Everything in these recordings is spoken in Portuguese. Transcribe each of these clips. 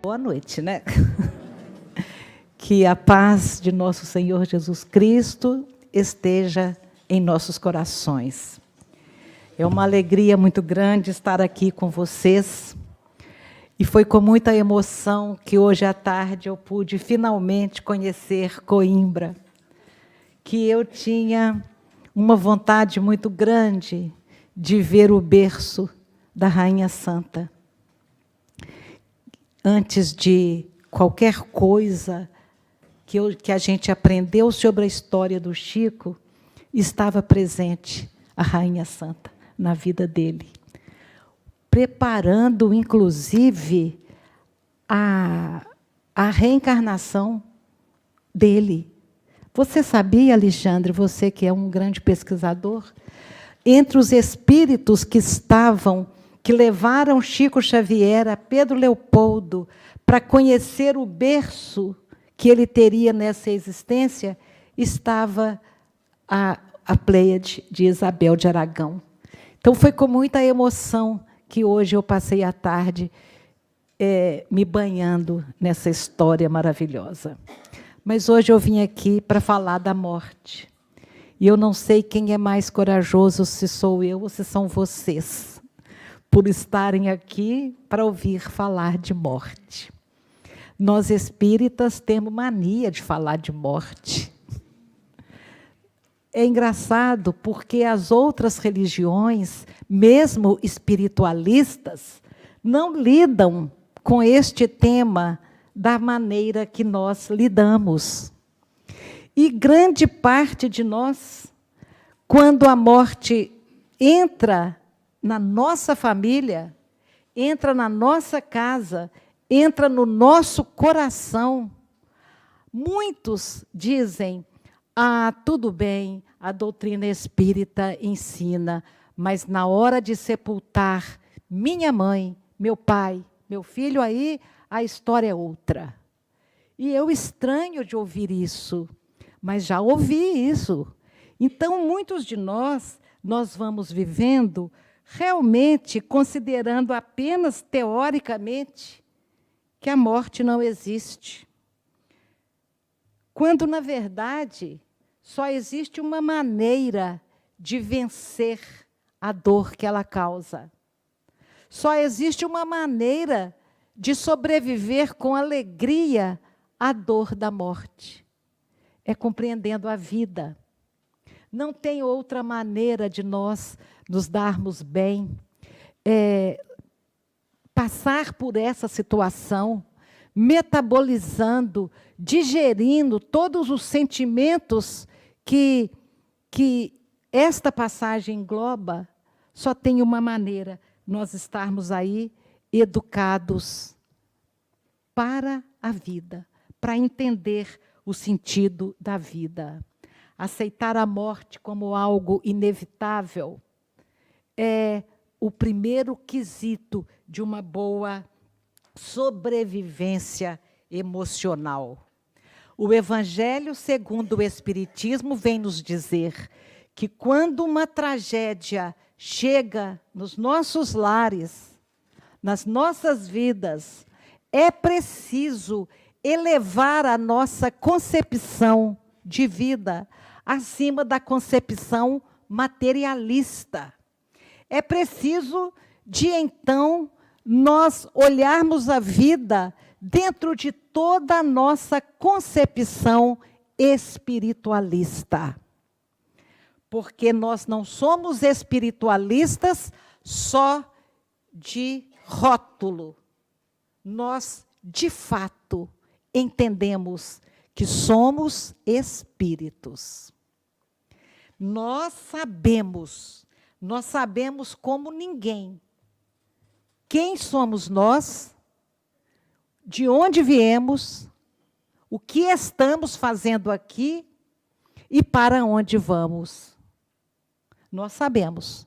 Boa noite, né? Que a paz de nosso Senhor Jesus Cristo esteja em nossos corações. É uma alegria muito grande estar aqui com vocês. E foi com muita emoção que hoje à tarde eu pude finalmente conhecer Coimbra, que eu tinha uma vontade muito grande de ver o berço da Rainha Santa. Antes de qualquer coisa que a gente aprendeu sobre a história do Chico, estava presente a Rainha Santa na vida dele, preparando, inclusive, a reencarnação dele. Você sabia, Alexandre, você que é um grande pesquisador, entre os espíritos que levaram Chico Xavier a Pedro Leopoldo para conhecer o berço que ele teria nessa existência, estava a Pleiade de Isabel de Aragão. Então, foi com muita emoção que hoje eu passei a tarde me banhando nessa história maravilhosa. Mas hoje eu vim aqui para falar da morte. E eu não sei quem é mais corajoso, se sou eu ou se são vocês, por estarem aqui para ouvir falar de morte. Nós espíritas temos mania de falar de morte. É engraçado porque as outras religiões, mesmo espiritualistas, não lidam com este tema da maneira que nós lidamos. E grande parte de nós, quando a morte entra na nossa família, entra na nossa casa, entra no nosso coração, muitos dizem: ah, tudo bem, a doutrina espírita ensina, mas na hora de sepultar minha mãe, meu pai, meu filho, aí a história é outra. E eu estranho de ouvir isso, mas já ouvi isso. Então, muitos de nós vamos vivendo realmente considerando apenas teoricamente que a morte não existe. Quando, na verdade, só existe uma maneira de vencer a dor que ela causa. Só existe uma maneira de sobreviver com alegria à dor da morte. É compreendendo a vida. Não tem outra maneira de nós nos darmos bem. Passar por essa situação, metabolizando, digerindo todos os sentimentos que esta passagem engloba, só tem uma maneira: nós estarmos aí educados para a vida, para entender o sentido da vida. Aceitar a morte como algo inevitável é o primeiro quesito de uma boa sobrevivência emocional. O Evangelho, segundo o Espiritismo, vem nos dizer que quando uma tragédia chega nos nossos lares, nas nossas vidas, é preciso elevar a nossa concepção de vida acima da concepção materialista. É preciso de, então, nós olharmos a vida dentro de toda a nossa concepção espiritualista. Porque nós não somos espiritualistas só de rótulo. Nós, de fato, entendemos que somos espíritos. Nós sabemos como ninguém quem somos nós, de onde viemos, o que estamos fazendo aqui e para onde vamos. Nós sabemos.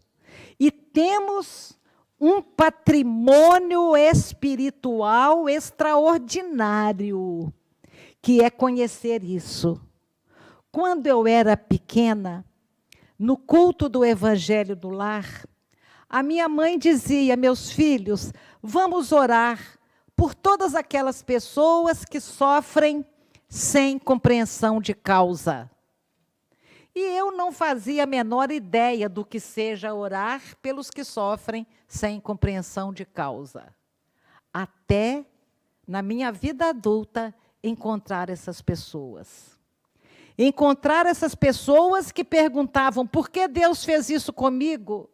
E temos um patrimônio espiritual extraordinário, que é conhecer isso. Quando eu era pequena, no culto do Evangelho do Lar, a minha mãe dizia: meus filhos, vamos orar por todos todas aquelas pessoas que sofrem sem compreensão de causa. E eu não fazia a menor ideia do que seja orar pelos que sofrem sem compreensão de causa. Até, na minha vida adulta, encontrar essas pessoas. Encontrar essas pessoas que perguntavam: por que Deus fez isso comigo?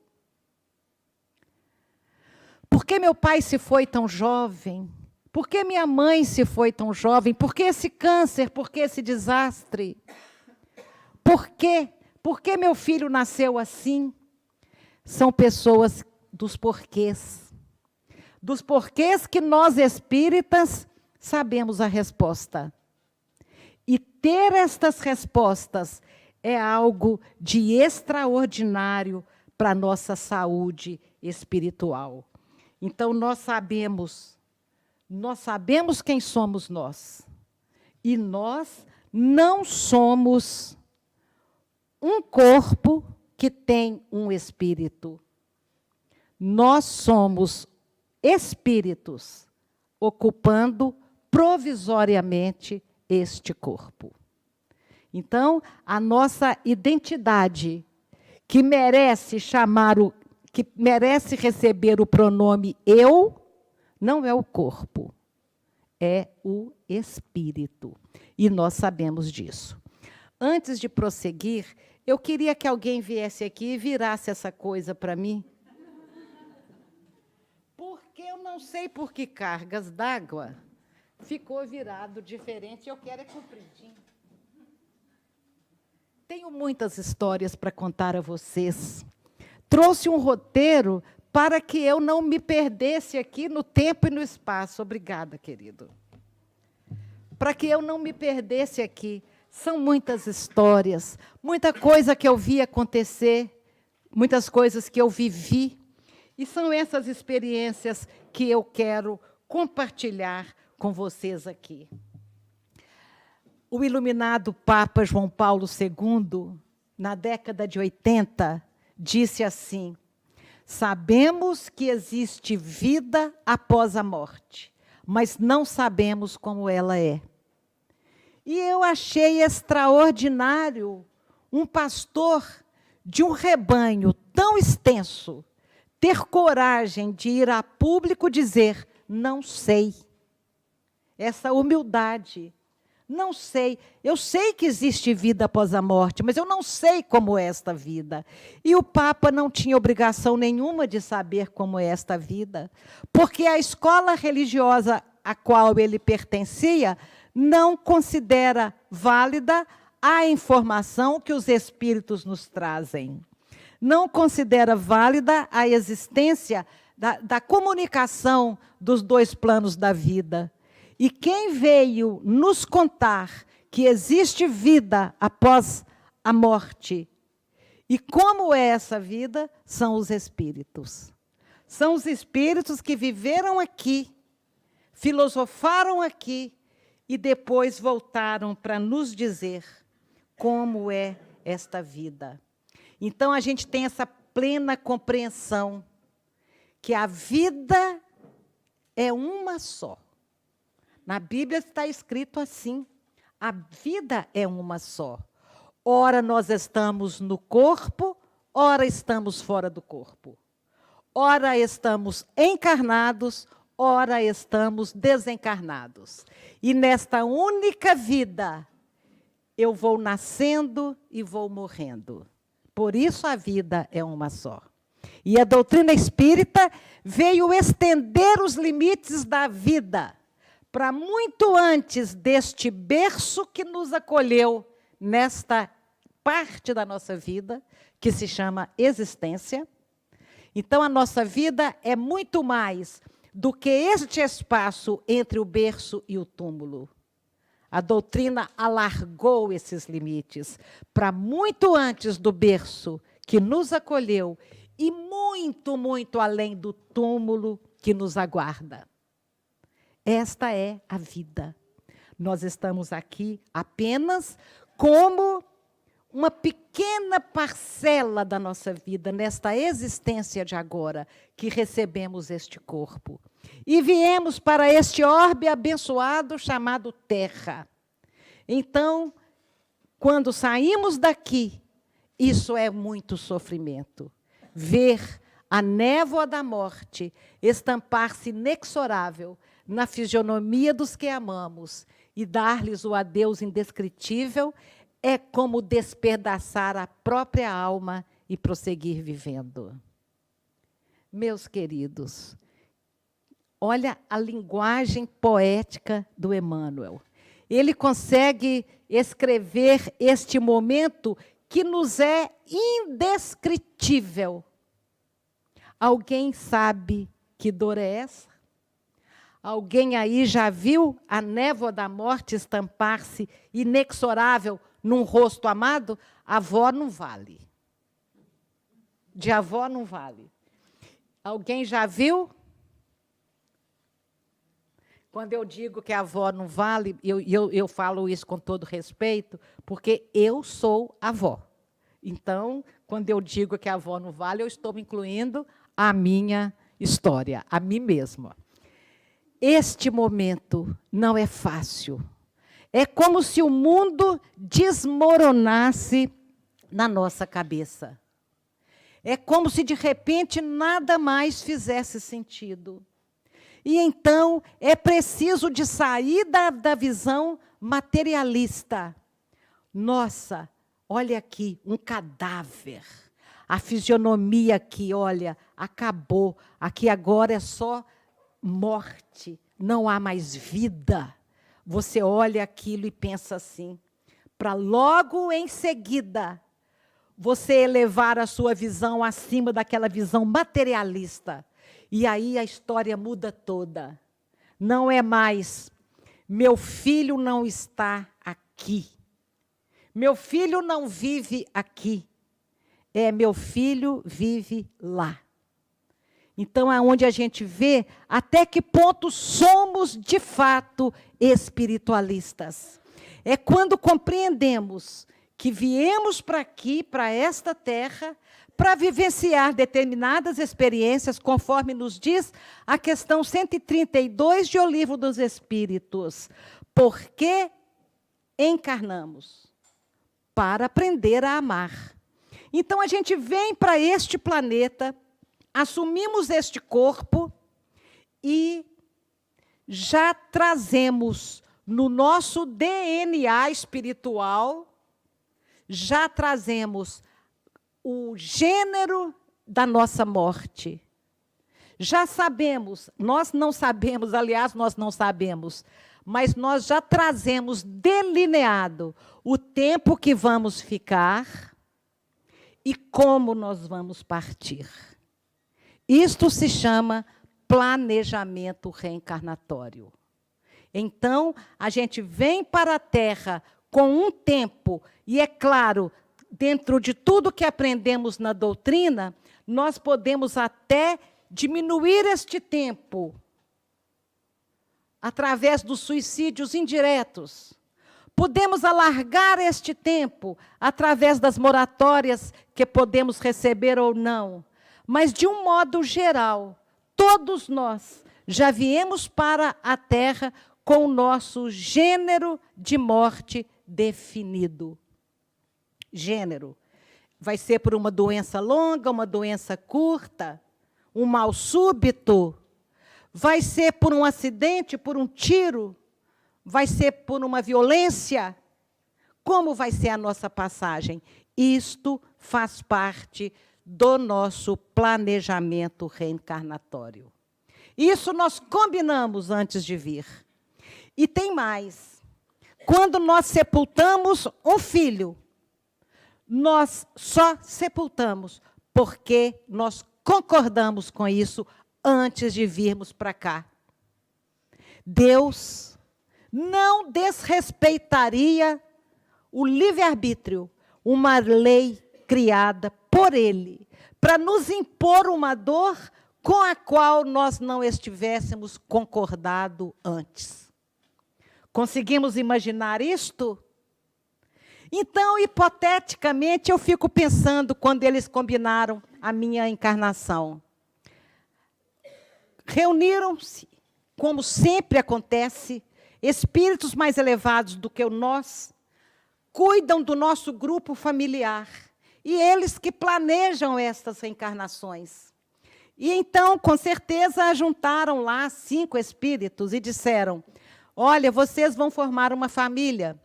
Por que meu pai se foi tão jovem? Por que minha mãe se foi tão jovem? Por que esse câncer? Por que esse desastre? Por quê? Por que meu filho nasceu assim? São pessoas dos porquês. Dos porquês que nós espíritas sabemos a resposta. E ter estas respostas é algo de extraordinário para a nossa saúde espiritual. Então, nós sabemos quem somos nós. E nós não somos um corpo que tem um espírito. Nós somos espíritos ocupando provisoriamente este corpo. Então, a nossa identidade, que merece receber o pronome eu, não é o corpo, é o espírito. E nós sabemos disso. Antes de prosseguir, eu queria que alguém viesse aqui e virasse essa coisa para mim. Porque eu não sei por que cargas d'água ficou virado diferente, eu quero é compridinho. Tenho muitas histórias para contar a vocês. Trouxe um roteiro para que eu não me perdesse aqui no tempo e no espaço. Obrigada, querido. Para que eu não me perdesse aqui. São muitas histórias, muita coisa que eu vi acontecer, muitas coisas que eu vivi. E são essas experiências que eu quero compartilhar com vocês aqui. O iluminado Papa João Paulo II, na década de 80, disse assim: sabemos que existe vida após a morte, mas não sabemos como ela é. E eu achei extraordinário um pastor de um rebanho tão extenso ter coragem de ir a público dizer: não sei. Essa humildade. Não sei. Eu sei que existe vida após a morte, mas eu não sei como é esta vida. E o Papa não tinha obrigação nenhuma de saber como é esta vida, porque a escola religiosa a qual ele pertencia não considera válida a informação que os espíritos nos trazem. Não considera válida a existência da comunicação dos dois planos da vida. E quem veio nos contar que existe vida após a morte, e como é essa vida, são os espíritos. São os espíritos que viveram aqui, filosofaram aqui, e depois voltaram para nos dizer como é esta vida. Então, a gente tem essa plena compreensão que a vida é uma só. Na Bíblia está escrito assim: a vida é uma só. Ora nós estamos no corpo, ora estamos fora do corpo. Ora estamos encarnados, ora estamos desencarnados. E nesta única vida, eu vou nascendo e vou morrendo. Por isso a vida é uma só. E a doutrina espírita veio estender os limites da vida para muito antes deste berço que nos acolheu nesta parte da nossa vida, que se chama existência. Então, a nossa vida é muito mais do que este espaço entre o berço e o túmulo. A doutrina alargou esses limites para muito antes do berço que nos acolheu e muito, muito além do túmulo que nos aguarda. Esta é a vida. Nós estamos aqui apenas como uma pequena parcela da nossa vida, nesta existência de agora, que recebemos este corpo. E viemos para este orbe abençoado chamado Terra. Então, quando saímos daqui, isso é muito sofrimento. Ver a névoa da morte estampar-se inexorável na fisionomia dos que amamos e dar-lhes o adeus indescritível é como despedaçar a própria alma e prosseguir vivendo. Meus queridos, olha a linguagem poética do Emmanuel. Ele consegue escrever este momento que nos é indescritível. Alguém sabe que dor é essa? Alguém aí já viu a névoa da morte estampar-se inexorável num rosto amado? Avó não vale. De avó não vale. Alguém já viu? Quando eu digo que a avó não vale, eu falo isso com todo respeito, porque eu sou avó. Então, quando eu digo que a avó não vale, eu estou incluindo a minha história, a mim mesma. Este momento não é fácil. É como se o mundo desmoronasse na nossa cabeça. É como se, de repente, nada mais fizesse sentido. E, então, é preciso de sair da visão materialista. Nossa, olha aqui, um cadáver. A fisionomia aqui, olha, acabou. Aqui agora é só morte, não há mais vida. Você olha aquilo e pensa assim, para logo em seguida você elevar a sua visão acima daquela visão materialista. E aí a história muda toda. Não é mais, meu filho não está aqui. Meu filho não vive aqui. É, meu filho vive lá. Então, é onde a gente vê até que ponto somos, de fato, espiritualistas. É quando compreendemos que viemos para aqui, para esta terra, para vivenciar determinadas experiências, conforme nos diz a questão 132 de O Livro dos Espíritos. Por que encarnamos? Para aprender a amar. Então, a gente vem para este planeta, assumimos este corpo e já trazemos no nosso DNA espiritual, já trazemos o gênero da nossa morte. Já sabemos, nós não sabemos, aliás, nós não sabemos, mas nós já trazemos delineado o tempo que vamos ficar e como nós vamos partir. Isto se chama planejamento reencarnatório. Então, a gente vem para a Terra com um tempo, e é claro, dentro de tudo que aprendemos na doutrina, nós podemos até diminuir este tempo através dos suicídios indiretos. Podemos alargar este tempo através das moratórias que podemos receber ou não. Mas, de um modo geral, todos nós já viemos para a Terra com o nosso gênero de morte definido. Gênero. Vai ser por uma doença longa, uma doença curta, um mal súbito. Vai ser por um acidente, por um tiro. Vai ser por uma violência. Como vai ser a nossa passagem? Isto faz parte do nosso planejamento reencarnatório. Isso nós combinamos antes de vir. E tem mais. Quando nós sepultamos um filho, nós só sepultamos porque nós concordamos com isso antes de virmos para cá. Deus não desrespeitaria o livre-arbítrio, uma lei criada por Ele, para nos impor uma dor com a qual nós não estivéssemos concordado antes. Conseguimos imaginar isto? Então, hipoteticamente, eu fico pensando quando eles combinaram a minha encarnação. Reuniram-se, como sempre acontece, espíritos mais elevados do que nós, cuidam do nosso grupo familiar, e eles que planejam estas reencarnações. E então, com certeza, juntaram lá 5 espíritos e disseram, olha, vocês vão formar uma família.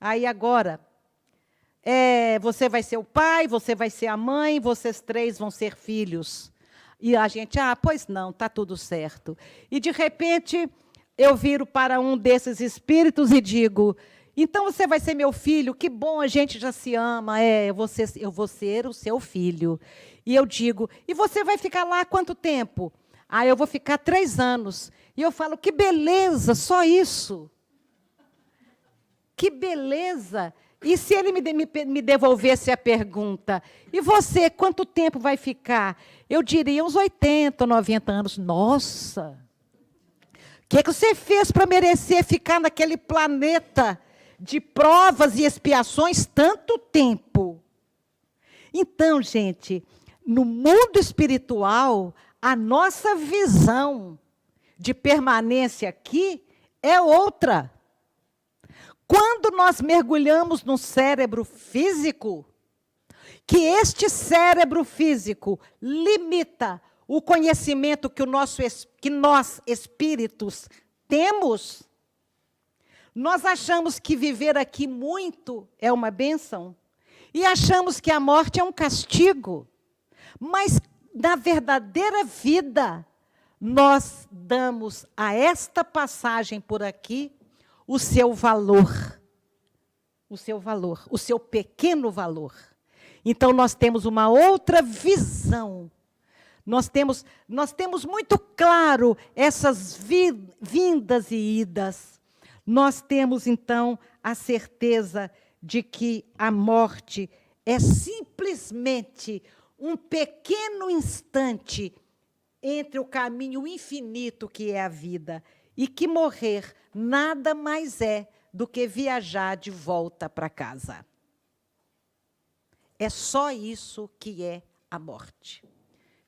Aí agora, você vai ser o pai, você vai ser a mãe, vocês 3 vão ser filhos. E a gente, pois não, está tudo certo. E, de repente, eu viro para um desses espíritos e digo, então você vai ser meu filho, que bom, a gente já se ama, eu vou ser o seu filho. E eu digo, e você vai ficar lá quanto tempo? Eu vou ficar 3 anos. E eu falo, que beleza, só isso. Que beleza. E se ele me devolvesse a pergunta, e você, quanto tempo vai ficar? Eu diria uns 80, 90 anos. Nossa! O que você fez para merecer ficar naquele planeta de provas e expiações tanto tempo? Então, gente, no mundo espiritual, a nossa visão de permanência aqui é outra. Quando nós mergulhamos no cérebro físico, que este cérebro físico limita o conhecimento que nós, espíritos, temos, nós achamos que viver aqui muito é uma bênção e achamos que a morte é um castigo. Mas, na verdadeira vida, nós damos a esta passagem por aqui o seu valor, o seu pequeno valor. Então, nós temos uma outra visão. Nós temos muito claro essas vindas e idas. Nós temos, então, a certeza de que a morte é simplesmente um pequeno instante entre o caminho infinito que é a vida e que morrer nada mais é do que viajar de volta para casa. É só isso que é a morte.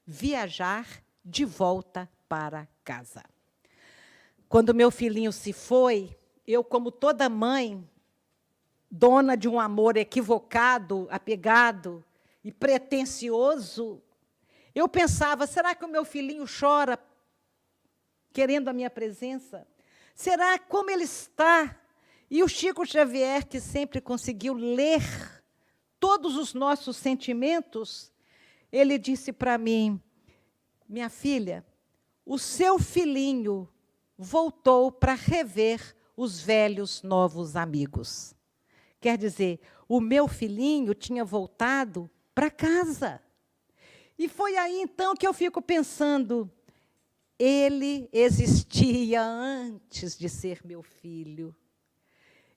Viajar de volta para casa. Quando meu filhinho se foi, eu, como toda mãe, dona de um amor equivocado, apegado e pretensioso, eu pensava, será que o meu filhinho chora querendo a minha presença? Será como ele está? E o Chico Xavier, que sempre conseguiu ler todos os nossos sentimentos, ele disse para mim, minha filha, o seu filhinho voltou para rever os velhos novos amigos. Quer dizer, o meu filhinho tinha voltado para casa. E foi aí, então, que eu fico pensando, ele existia antes de ser meu filho.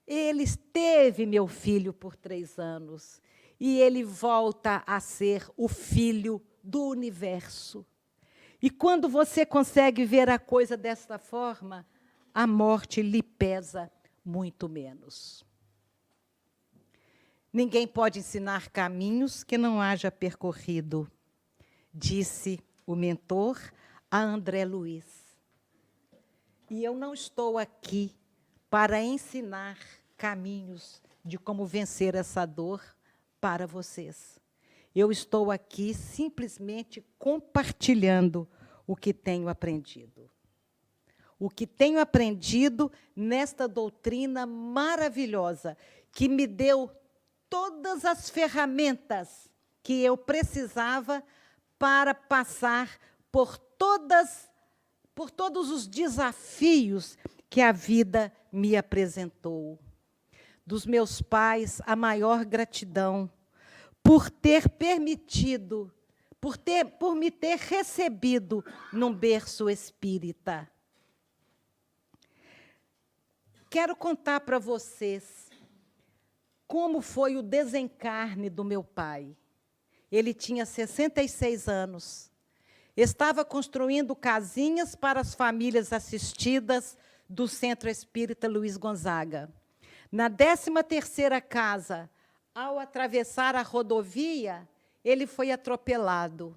Ele teve meu filho por 3 anos. E ele volta a ser o filho do universo. E quando você consegue ver a coisa desta forma, a morte lhe pesa muito menos. Ninguém pode ensinar caminhos que não haja percorrido, disse o mentor a André Luiz. E eu não estou aqui para ensinar caminhos de como vencer essa dor para vocês. Eu estou aqui simplesmente compartilhando o que tenho aprendido. O que tenho aprendido nesta doutrina maravilhosa, que me deu todas as ferramentas que eu precisava para passar por todos os desafios que a vida me apresentou. Dos meus pais, a maior gratidão por ter permitido, por me ter recebido num berço espírita. Quero contar para vocês como foi o desencarne do meu pai. Ele tinha 66 anos. Estava construindo casinhas para as famílias assistidas do Centro Espírita Luiz Gonzaga. Na 13ª casa, ao atravessar a rodovia, ele foi atropelado.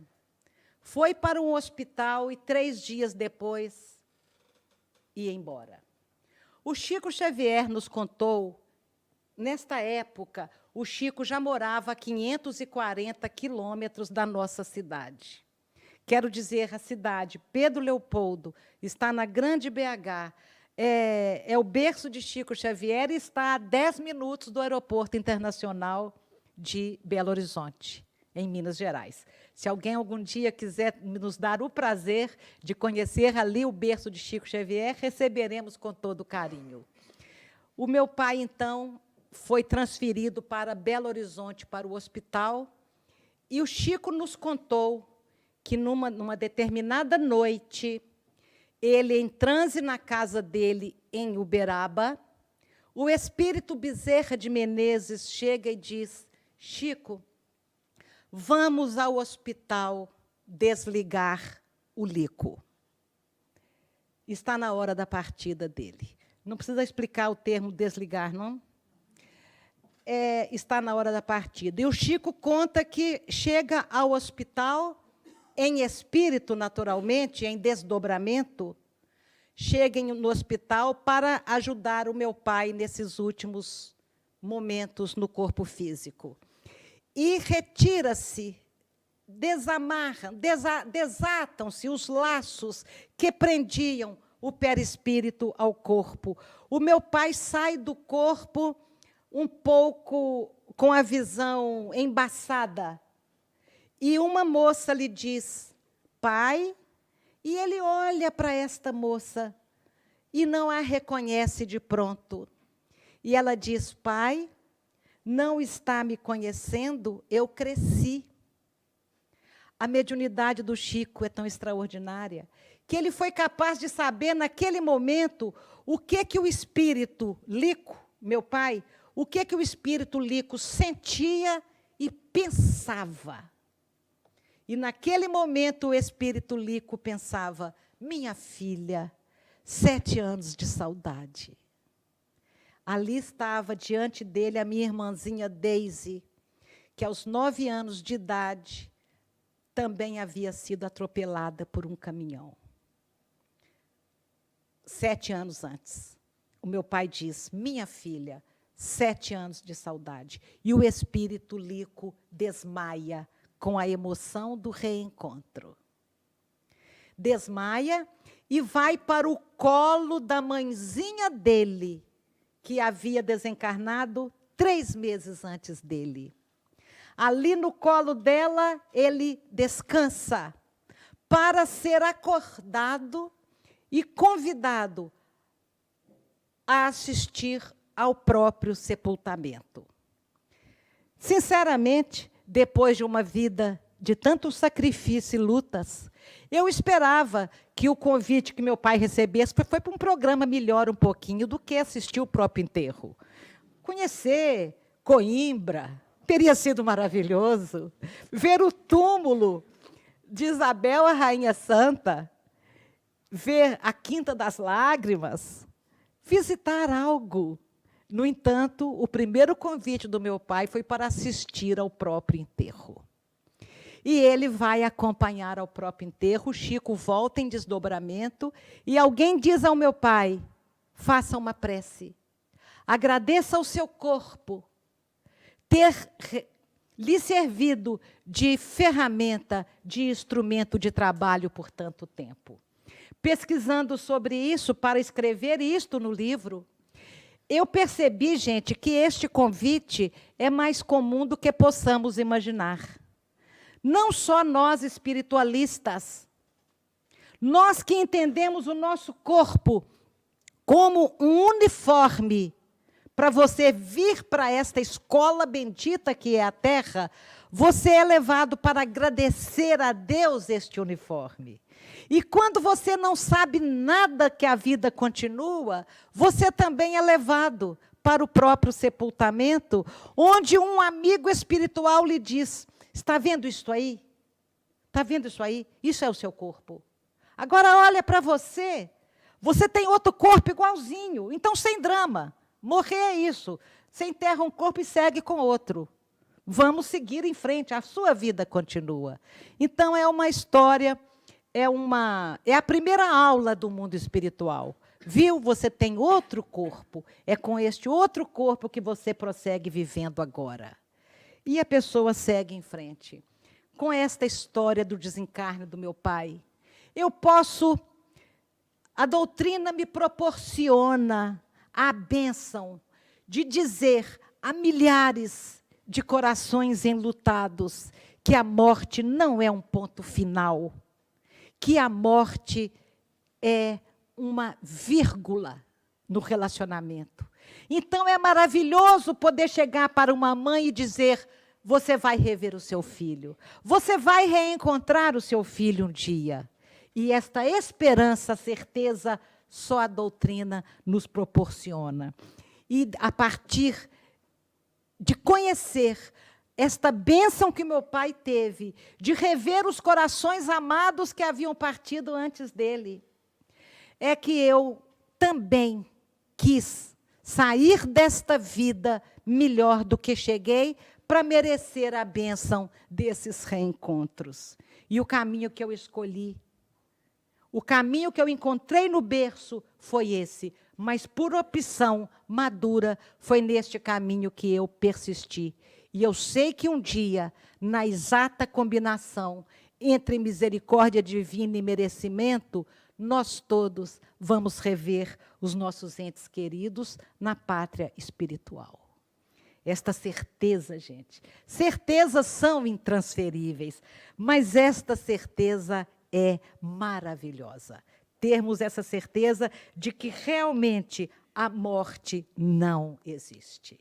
Foi para um hospital e 3 dias depois ia embora. O Chico Xavier nos contou, nesta época, o Chico já morava a 540 quilômetros da nossa cidade. Quero dizer, a cidade, Pedro Leopoldo, está na Grande BH, é o berço de Chico Xavier e está a 10 minutos do Aeroporto Internacional de Belo Horizonte, em Minas Gerais. Se alguém algum dia quiser nos dar o prazer de conhecer ali o berço de Chico Xavier, receberemos com todo carinho. O meu pai, então, foi transferido para Belo Horizonte, para o hospital, e o Chico nos contou que, numa determinada noite, ele, em transe na casa dele, em Uberaba, o espírito Bezerra de Menezes chega e diz: Chico, vamos ao hospital desligar o Lico. Está na hora da partida dele. Não precisa explicar o termo desligar, não? Está na hora da partida. E o Chico conta que chega ao hospital em espírito, naturalmente, em desdobramento, chega no hospital para ajudar o meu pai nesses últimos momentos no corpo físico. E retira-se, desatam-se os laços que prendiam o perispírito ao corpo. O meu pai sai do corpo um pouco com a visão embaçada. E uma moça lhe diz: pai, e ele olha para esta moça e não a reconhece de pronto. E ela diz: pai, não está me conhecendo, eu cresci. A mediunidade do Chico é tão extraordinária que ele foi capaz de saber, naquele momento, o que o espírito Lico, meu pai, o que o espírito Lico sentia e pensava. E, naquele momento, o espírito Lico pensava: minha filha, 7 anos de saudade. Ali estava, diante dele, a minha irmãzinha Daisy, que, aos 9 anos de idade, também havia sido atropelada por um caminhão. 7 anos antes. O meu pai diz: minha filha, 7 anos de saudade. E o espírito Lico desmaia com a emoção do reencontro. Desmaia e vai para o colo da mãezinha dele, que havia desencarnado 3 meses antes dele. Ali no colo dela, ele descansa para ser acordado e convidado a assistir ao próprio sepultamento. Sinceramente, depois de uma vida de tanto sacrifício e lutas, eu esperava que o convite que meu pai recebesse foi para um programa melhor um pouquinho do que assistir o próprio enterro. Conhecer Coimbra teria sido maravilhoso. Ver o túmulo de Isabel, a Rainha Santa, ver a Quinta das Lágrimas, visitar algo. No entanto, o primeiro convite do meu pai foi para assistir ao próprio enterro. E ele vai acompanhar ao próprio enterro. O Chico volta em desdobramento e alguém diz ao meu pai: faça uma prece. Agradeça ao seu corpo ter lhe servido de ferramenta, de instrumento de trabalho por tanto tempo. Pesquisando sobre isso para escrever isto no livro, eu percebi, gente, que este convite é mais comum do que possamos imaginar. Não só nós espiritualistas, nós que entendemos o nosso corpo como um uniforme para você vir para esta escola bendita que é a Terra, você é levado para agradecer a Deus este uniforme. E quando você não sabe nada que a vida continua, você também é levado para o próprio sepultamento, onde um amigo espiritual lhe diz: está vendo isso aí? Está vendo isso aí? Isso é o seu corpo. Agora olha para você. Você tem outro corpo igualzinho, então sem drama. Morrer é isso. Você enterra um corpo e segue com outro. Vamos seguir em frente, a sua vida continua. Então, é uma história, é a primeira aula do mundo espiritual. Viu? Você tem outro corpo. É com este outro corpo que você prossegue vivendo agora. E a pessoa segue em frente. Com esta história do desencarne do meu pai, a doutrina me proporciona a bênção de dizer a milhares de corações enlutados que a morte não é um ponto final, que a morte é uma vírgula no relacionamento. Então, é maravilhoso poder chegar para uma mãe e dizer: você vai rever o seu filho, você vai reencontrar o seu filho um dia. E esta esperança, certeza, só a doutrina nos proporciona. E a partir de conhecer esta bênção que meu pai teve, de rever os corações amados que haviam partido antes dele, é que eu também quis sair desta vida melhor do que cheguei, para merecer a bênção desses reencontros. E o caminho que eu escolhi, o caminho que eu encontrei no berço foi esse, mas por opção madura, foi neste caminho que eu persisti. E eu sei que um dia, na exata combinação entre misericórdia divina e merecimento, nós todos vamos rever os nossos entes queridos na pátria espiritual. Esta certeza, gente, certezas são intransferíveis, mas esta certeza é maravilhosa. Termos essa certeza de que realmente a morte não existe.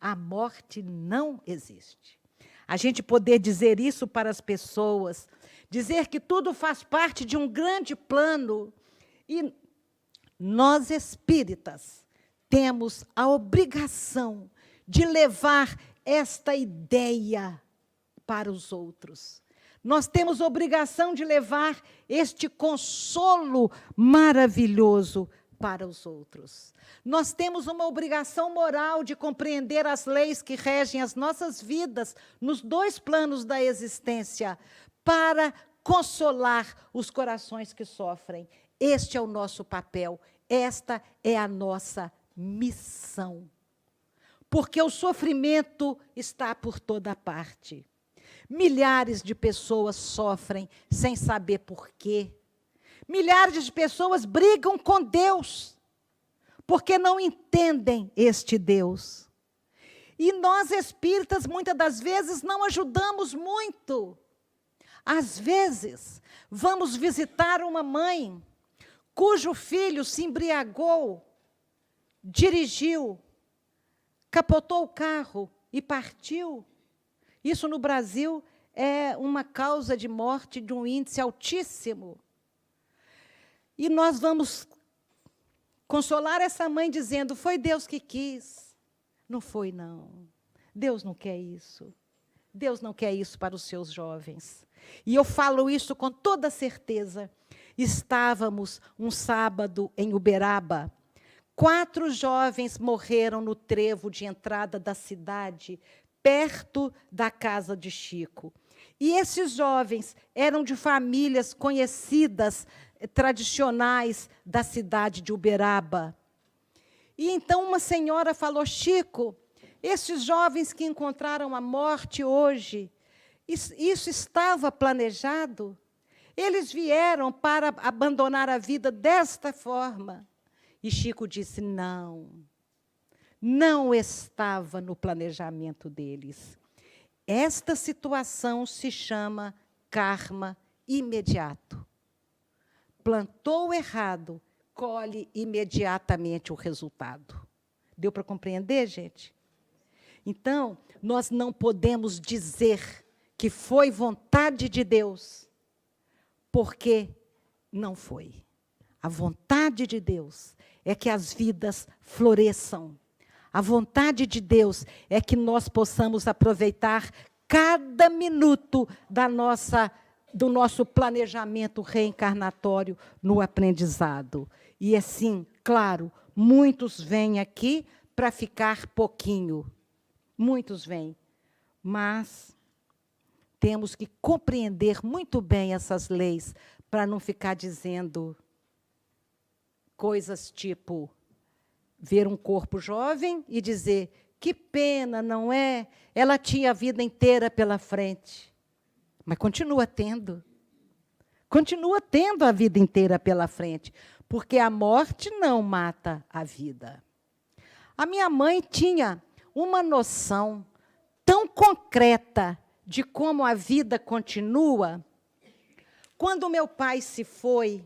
A morte não existe. A gente poder dizer isso para as pessoas, dizer que tudo faz parte de um grande plano, e nós espíritas temos a obrigação de levar esta ideia para os outros. Nós temos a obrigação de levar este consolo maravilhoso para os outros. Nós temos uma obrigação moral de compreender as leis que regem as nossas vidas nos dois planos da existência, para consolar os corações que sofrem. Este é o nosso papel, esta é a nossa missão. Porque o sofrimento está por toda parte. Milhares de pessoas sofrem sem saber por quê. Milhares de pessoas brigam com Deus, porque não entendem este Deus. E nós, espíritas, muitas das vezes não ajudamos muito. Às vezes, vamos visitar uma mãe cujo filho se embriagou, dirigiu, capotou o carro e partiu. Isso no Brasil é uma causa de morte de um índice altíssimo. E nós vamos consolar essa mãe dizendo: foi Deus que quis. Não foi, não. Deus não quer isso. Deus não quer isso para os seus jovens. E eu falo isso com toda certeza. Estávamos um sábado em Uberaba. 4 jovens morreram no trevo de entrada da cidade, perto da casa de Chico. E esses jovens eram de famílias conhecidas, tradicionais da cidade de Uberaba. E então uma senhora falou: Chico, esses jovens que encontraram a morte hoje, isso estava planejado? Eles vieram para abandonar a vida desta forma. E Chico disse: não, não estava no planejamento deles. Esta situação se chama karma imediato. Plantou errado, colhe imediatamente o resultado. Deu para compreender, gente? Então, nós não podemos dizer que foi vontade de Deus, porque não foi. A vontade de Deus é que as vidas floresçam. A vontade de Deus é que nós possamos aproveitar cada minuto do nosso planejamento reencarnatório no aprendizado. E assim, claro, muitos vêm aqui para ficar pouquinho. Muitos vêm, mas temos que compreender muito bem essas leis para não ficar dizendo coisas tipo ver um corpo jovem e dizer que pena, não é? Ela tinha a vida inteira pela frente. Mas continua tendo. Continua tendo a vida inteira pela frente, porque a morte não mata a vida. A minha mãe tinha uma noção tão concreta de como a vida continua. Quando meu pai se foi,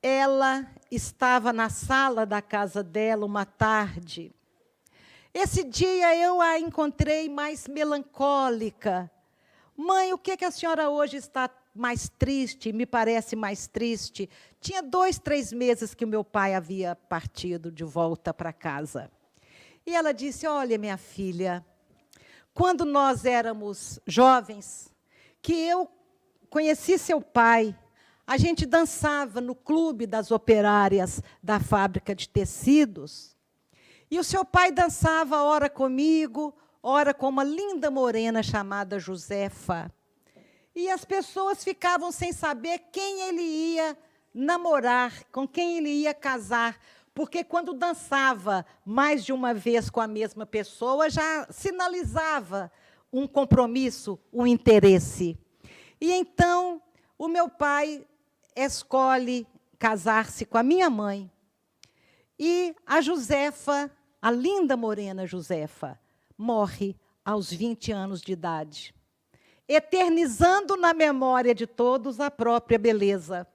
ela estava na sala da casa dela uma tarde. Esse dia eu a encontrei mais melancólica. Mãe, o que é que a senhora hoje está mais triste? Me parece mais triste. Tinha 2, 3 meses que o meu pai havia partido de volta para casa. E ela disse, olha, minha filha, quando nós éramos jovens, que eu conheci seu pai, a gente dançava no clube das operárias da fábrica de tecidos, e o seu pai dançava ora comigo, ora com uma linda morena chamada Josefa. E as pessoas ficavam sem saber quem ele ia namorar, com quem ele ia casar, porque quando dançava mais de uma vez com a mesma pessoa, já sinalizava um compromisso, um interesse. E então, o meu pai escolhe casar-se com a minha mãe. E a Josefa, a linda morena Josefa, morre aos 20 anos de idade, eternizando na memória de todos a própria beleza.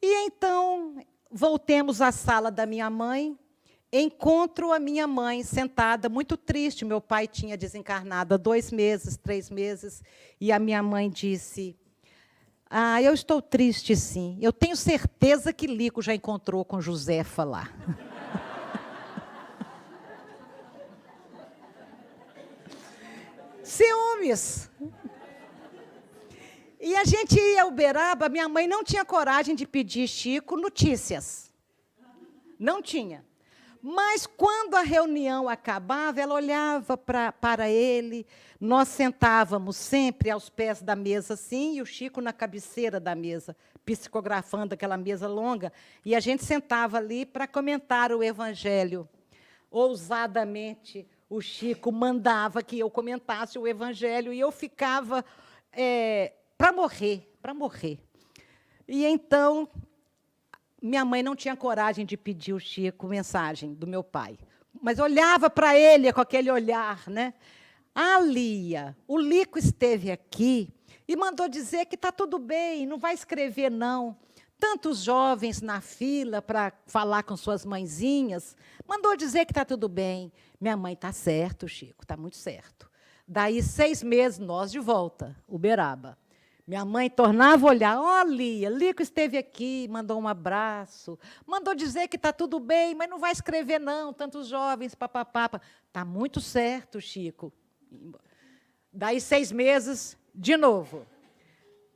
E então, voltemos à sala da minha mãe, encontro a minha mãe sentada, muito triste. Meu pai tinha desencarnado há 2 meses, 3 meses, e a minha mãe disse, eu estou triste, sim. Eu tenho certeza que Lico já encontrou com Josefa lá. Ciúmes. E a gente ia ao Uberaba, minha mãe não tinha coragem de pedir Chico notícias. Não tinha. Mas, quando a reunião acabava, ela olhava para ele, nós sentávamos sempre aos pés da mesa, assim, e o Chico na cabeceira da mesa, psicografando aquela mesa longa, e a gente sentava ali para comentar o Evangelho. Ousadamente, o Chico mandava que eu comentasse o Evangelho, e eu ficava para morrer, para morrer. E então, minha mãe não tinha coragem de pedir ao Chico mensagem do meu pai, mas olhava para ele com aquele olhar, né? Lia, o Lico esteve aqui e mandou dizer que está tudo bem, não vai escrever, não. Tantos jovens na fila para falar com suas mãezinhas, mandou dizer que está tudo bem. Minha mãe, está certo, Chico, está muito certo. Daí, 6 meses, nós de volta, Uberaba. Minha mãe tornava a olhar, olha, Lico esteve aqui, mandou um abraço, mandou dizer que está tudo bem, mas não vai escrever, não, tantos jovens, papapá. Está muito certo, Chico. Daí, 6 meses, de novo.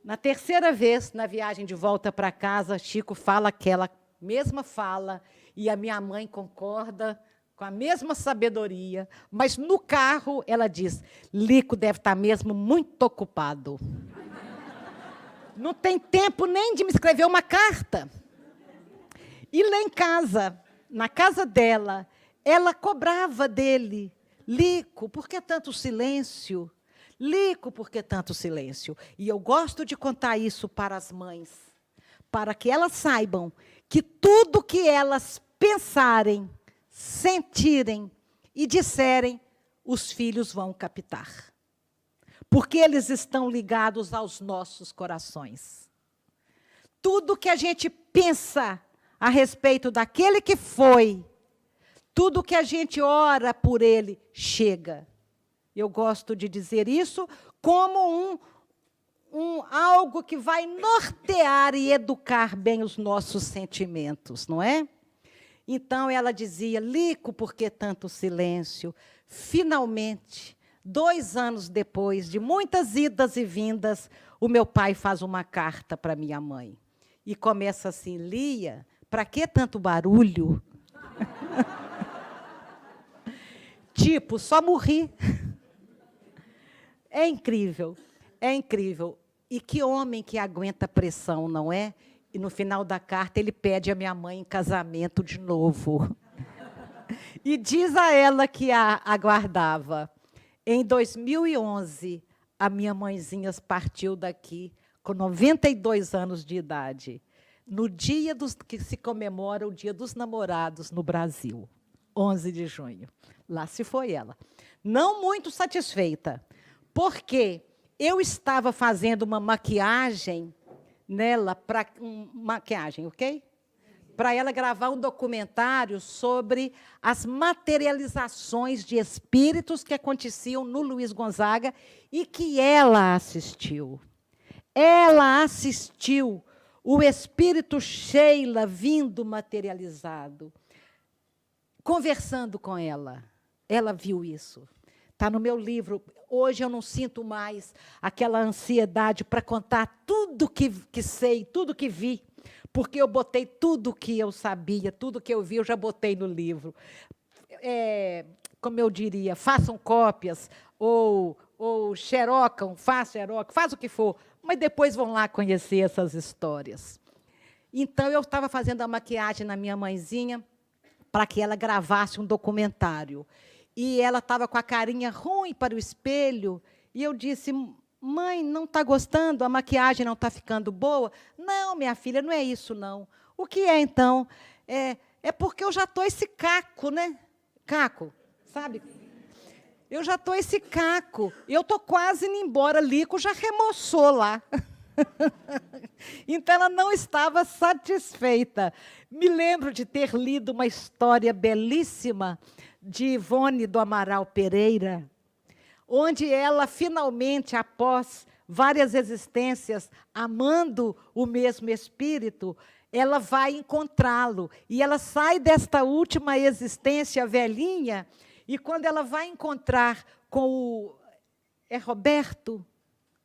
Na 3ª vez, na viagem de volta para casa, Chico fala aquela mesma fala, e a minha mãe concorda com a mesma sabedoria, mas no carro ela diz, Lico deve estar mesmo muito ocupado. Não tem tempo nem de me escrever uma carta. E lá em casa, na casa dela, ela cobrava dele, Lico, por que tanto silêncio? Lico, por que tanto silêncio? E eu gosto de contar isso para as mães, para que elas saibam que tudo que elas pensarem, sentirem e disserem, os filhos vão captar. Porque eles estão ligados aos nossos corações. Tudo que a gente pensa a respeito daquele que foi, tudo que a gente ora por ele, chega. Eu gosto de dizer isso como algo que vai nortear e educar bem os nossos sentimentos, não é? Então, ela dizia, Lico, por que tanto silêncio? Finalmente, 2 anos depois de muitas idas e vindas, o meu pai faz uma carta para minha mãe. E começa assim, Lia, para que tanto barulho? Tipo, só morri. É incrível, é incrível. E que homem que aguenta pressão, não é? E no final da carta ele pede a minha mãe em casamento de novo. E diz a ela que a aguardava. Em 2011, a minha mãezinha partiu daqui com 92 anos de idade, no dia que se comemora o Dia dos Namorados no Brasil, 11 de junho. Lá se foi ela. Não muito satisfeita, porque eu estava fazendo uma maquiagem nela, maquiagem, ok? Para ela gravar um documentário sobre as materializações de espíritos que aconteciam no Luiz Gonzaga e que ela assistiu. Ela assistiu o espírito Sheila vindo materializado, conversando com ela. Ela viu isso. Está no meu livro. Hoje eu não sinto mais aquela ansiedade para contar tudo que sei, tudo que vi, porque eu botei tudo que eu sabia, tudo que eu vi, eu já botei no livro. Como eu diria, façam cópias, ou xerocam, faz o que for, mas depois vão lá conhecer essas histórias. Então, eu estava fazendo a maquiagem na minha mãezinha para que ela gravasse um documentário. E ela estava com a carinha ruim para o espelho, e eu disse, mãe, não está gostando? A maquiagem não está ficando boa? Não, minha filha, não é isso, não. O que é, então? É porque eu já estou esse caco, né? Caco, sabe? Eu já estou esse caco. Eu estou quase indo embora. Lico já remoçou lá. Então, ela não estava satisfeita. Me lembro de ter lido uma história belíssima de Ivone do Amaral Pereira, onde ela, finalmente, após várias existências, amando o mesmo espírito, ela vai encontrá-lo. E ela sai desta última existência velhinha, e quando ela vai encontrar com o... Roberto?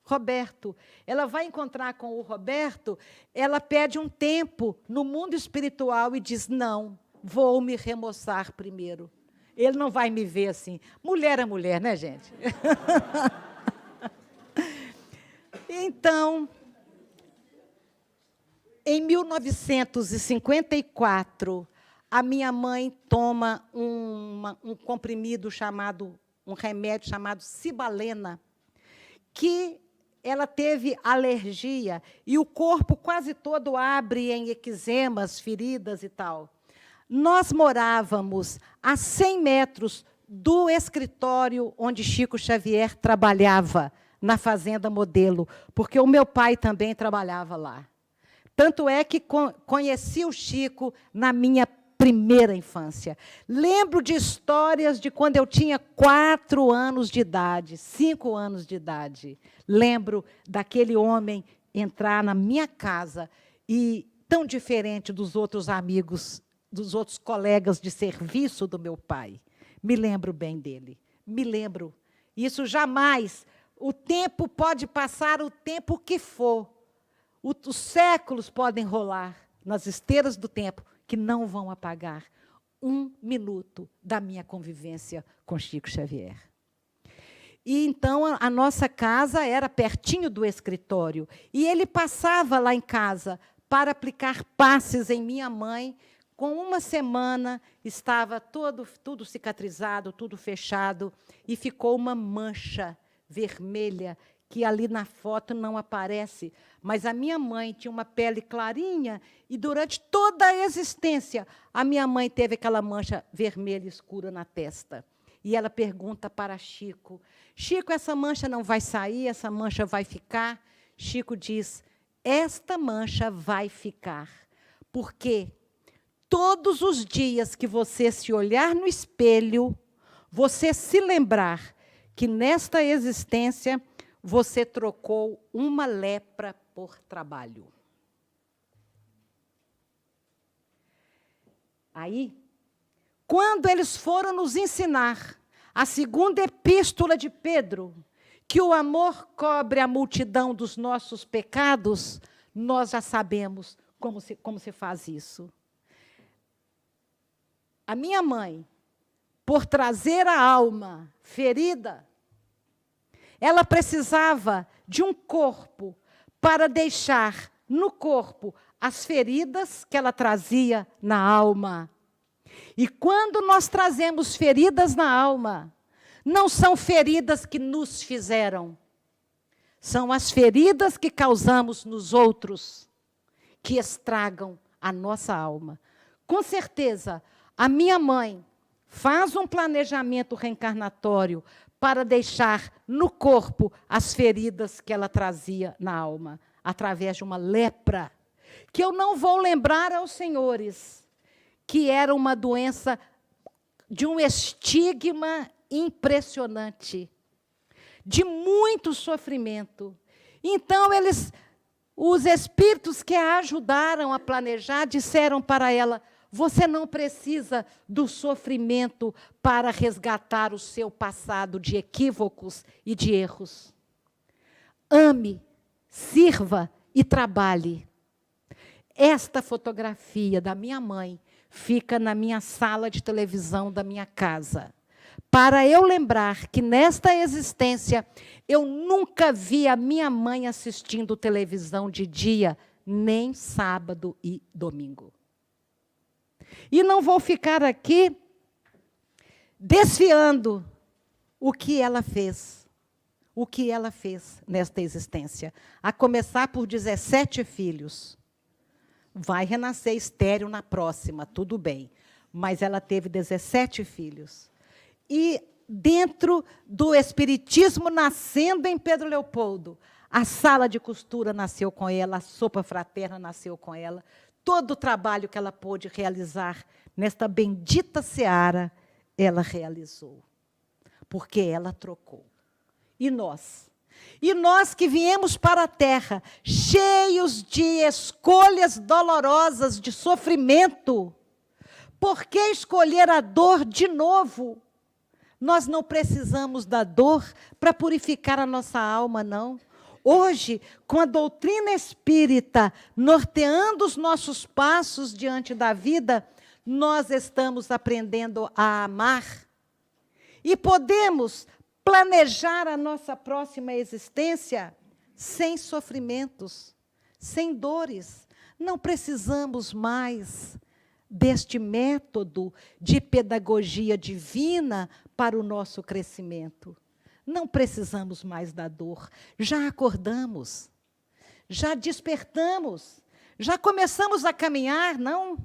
Roberto. Ela vai encontrar com o Roberto, ela pede um tempo no mundo espiritual e diz, não, vou me remoçar primeiro. Ele não vai me ver assim. Mulher é mulher, né, gente? Então, em 1954, a minha mãe toma um comprimido chamado, um remédio chamado Cibalena, que ela teve alergia e o corpo quase todo abre em eczemas, feridas e tal. Nós morávamos a 100 metros do escritório onde Chico Xavier trabalhava, na Fazenda Modelo, porque o meu pai também trabalhava lá. Tanto é que conheci o Chico na minha primeira infância. Lembro de histórias de quando eu tinha 4 anos de idade, 5 anos de idade. Lembro daquele homem entrar na minha casa e, tão diferente dos outros amigos, dos outros colegas de serviço do meu pai. Me lembro bem dele. Me lembro. Isso jamais. O tempo pode passar o tempo que for. Os séculos podem rolar nas esteiras do tempo, que não vão apagar 1 minuto da minha convivência com Chico Xavier. E, então, a nossa casa era pertinho do escritório. E ele passava lá em casa para aplicar passes em minha mãe. Com 1 semana, estava tudo cicatrizado, tudo fechado, e ficou uma mancha vermelha, que ali na foto não aparece, mas a minha mãe tinha uma pele clarinha, e durante toda a existência, a minha mãe teve aquela mancha vermelha escura na testa. E ela pergunta para Chico, Chico, essa mancha não vai sair, essa mancha vai ficar? Chico diz, esta mancha vai ficar, porque todos os dias que você se olhar no espelho, você se lembrar que nesta existência você trocou uma lepra por trabalho. Aí, quando eles foram nos ensinar a 2ª epístola de Pedro, que o amor cobre a multidão dos nossos pecados, nós já sabemos como se faz isso. A minha mãe, por trazer a alma ferida, ela precisava de um corpo para deixar no corpo as feridas que ela trazia na alma. E quando nós trazemos feridas na alma, não são feridas que nos fizeram, são as feridas que causamos nos outros, que estragam a nossa alma. Com certeza, a minha mãe faz um planejamento reencarnatório para deixar no corpo as feridas que ela trazia na alma, através de uma lepra, que eu não vou lembrar aos senhores, que era uma doença de um estigma impressionante, de muito sofrimento. Então, os espíritos que a ajudaram a planejar, disseram para ela: você não precisa do sofrimento para resgatar o seu passado de equívocos e de erros. Ame, sirva e trabalhe. Esta fotografia da minha mãe fica na minha sala de televisão da minha casa, para eu lembrar que nesta existência eu nunca vi a minha mãe assistindo televisão de dia, nem sábado e domingo. E não vou ficar aqui desfiando o que ela fez nesta existência, a começar por 17 filhos. Vai renascer estéril na próxima, tudo bem, mas ela teve 17 filhos. E dentro do espiritismo nascendo em Pedro Leopoldo, a sala de costura nasceu com ela, a sopa fraterna nasceu com ela, todo o trabalho que ela pôde realizar nesta bendita seara, ela realizou, porque ela trocou. E nós? E nós que viemos para a Terra, cheios de escolhas dolorosas, de sofrimento, por que escolher a dor de novo? Nós não precisamos da dor para purificar a nossa alma, não. Hoje, com a doutrina espírita norteando os nossos passos diante da vida, nós estamos aprendendo a amar. E podemos planejar a nossa próxima existência sem sofrimentos, sem dores. Não precisamos mais deste método de pedagogia divina para o nosso crescimento. Não precisamos mais da dor. Já acordamos, já despertamos, já começamos a caminhar, não?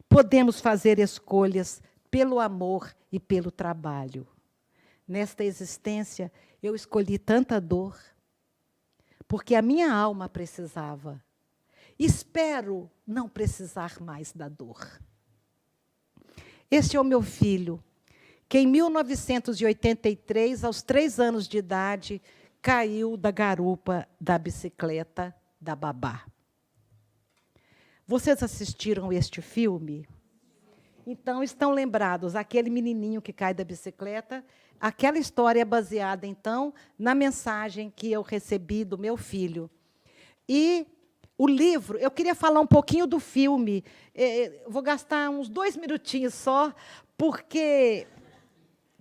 Podemos fazer escolhas pelo amor e pelo trabalho. Nesta existência, eu escolhi tanta dor, porque a minha alma precisava. Espero não precisar mais da dor. Este é o meu filho, que em 1983, aos 3 anos de idade, caiu da garupa da bicicleta da babá. Vocês assistiram este filme? Então, estão lembrados, aquele menininho que cai da bicicleta, aquela história é baseada, então, na mensagem que eu recebi do meu filho. E o livro, eu queria falar um pouquinho do filme, vou gastar uns 2 minutinhos só, porque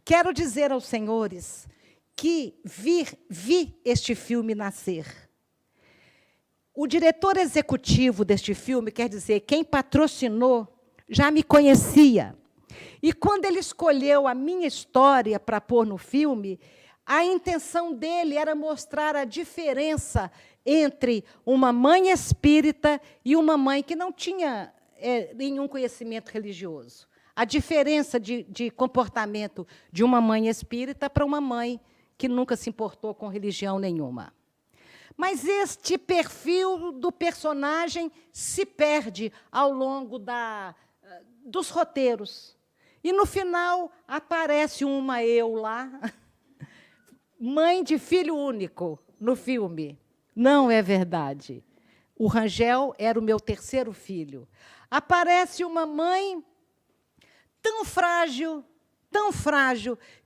quero dizer aos senhores que vi este filme nascer. O diretor executivo deste filme, quer dizer, quem patrocinou, já me conhecia. E quando ele escolheu a minha história para pôr no filme, a intenção dele era mostrar a diferença entre uma mãe espírita e uma mãe que não tinha nenhum conhecimento religioso. A diferença de comportamento de uma mãe espírita para uma mãe que nunca se importou com religião nenhuma. Mas este perfil do personagem se perde ao longo dos roteiros. E, no final, aparece uma eu lá, mãe de filho único, no filme. Não é verdade. O Rangel era o meu 3º filho. Aparece uma mãe tão frágil,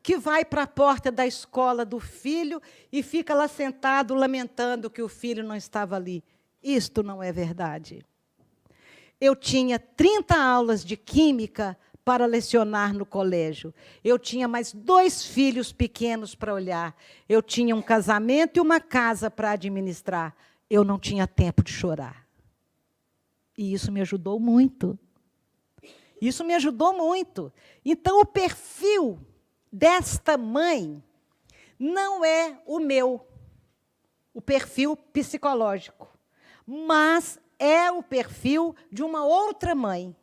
que vai para a porta da escola do filho e fica lá sentado, lamentando que o filho não estava ali. Isto não é verdade. Eu tinha 30 aulas de química para lecionar no colégio. Eu tinha mais 2 filhos pequenos para olhar. Eu tinha um casamento e uma casa para administrar. Eu não tinha tempo de chorar. E isso me ajudou muito. Isso me ajudou muito. Então, o perfil desta mãe não é o meu, o perfil psicológico, mas é o perfil de uma outra mãe.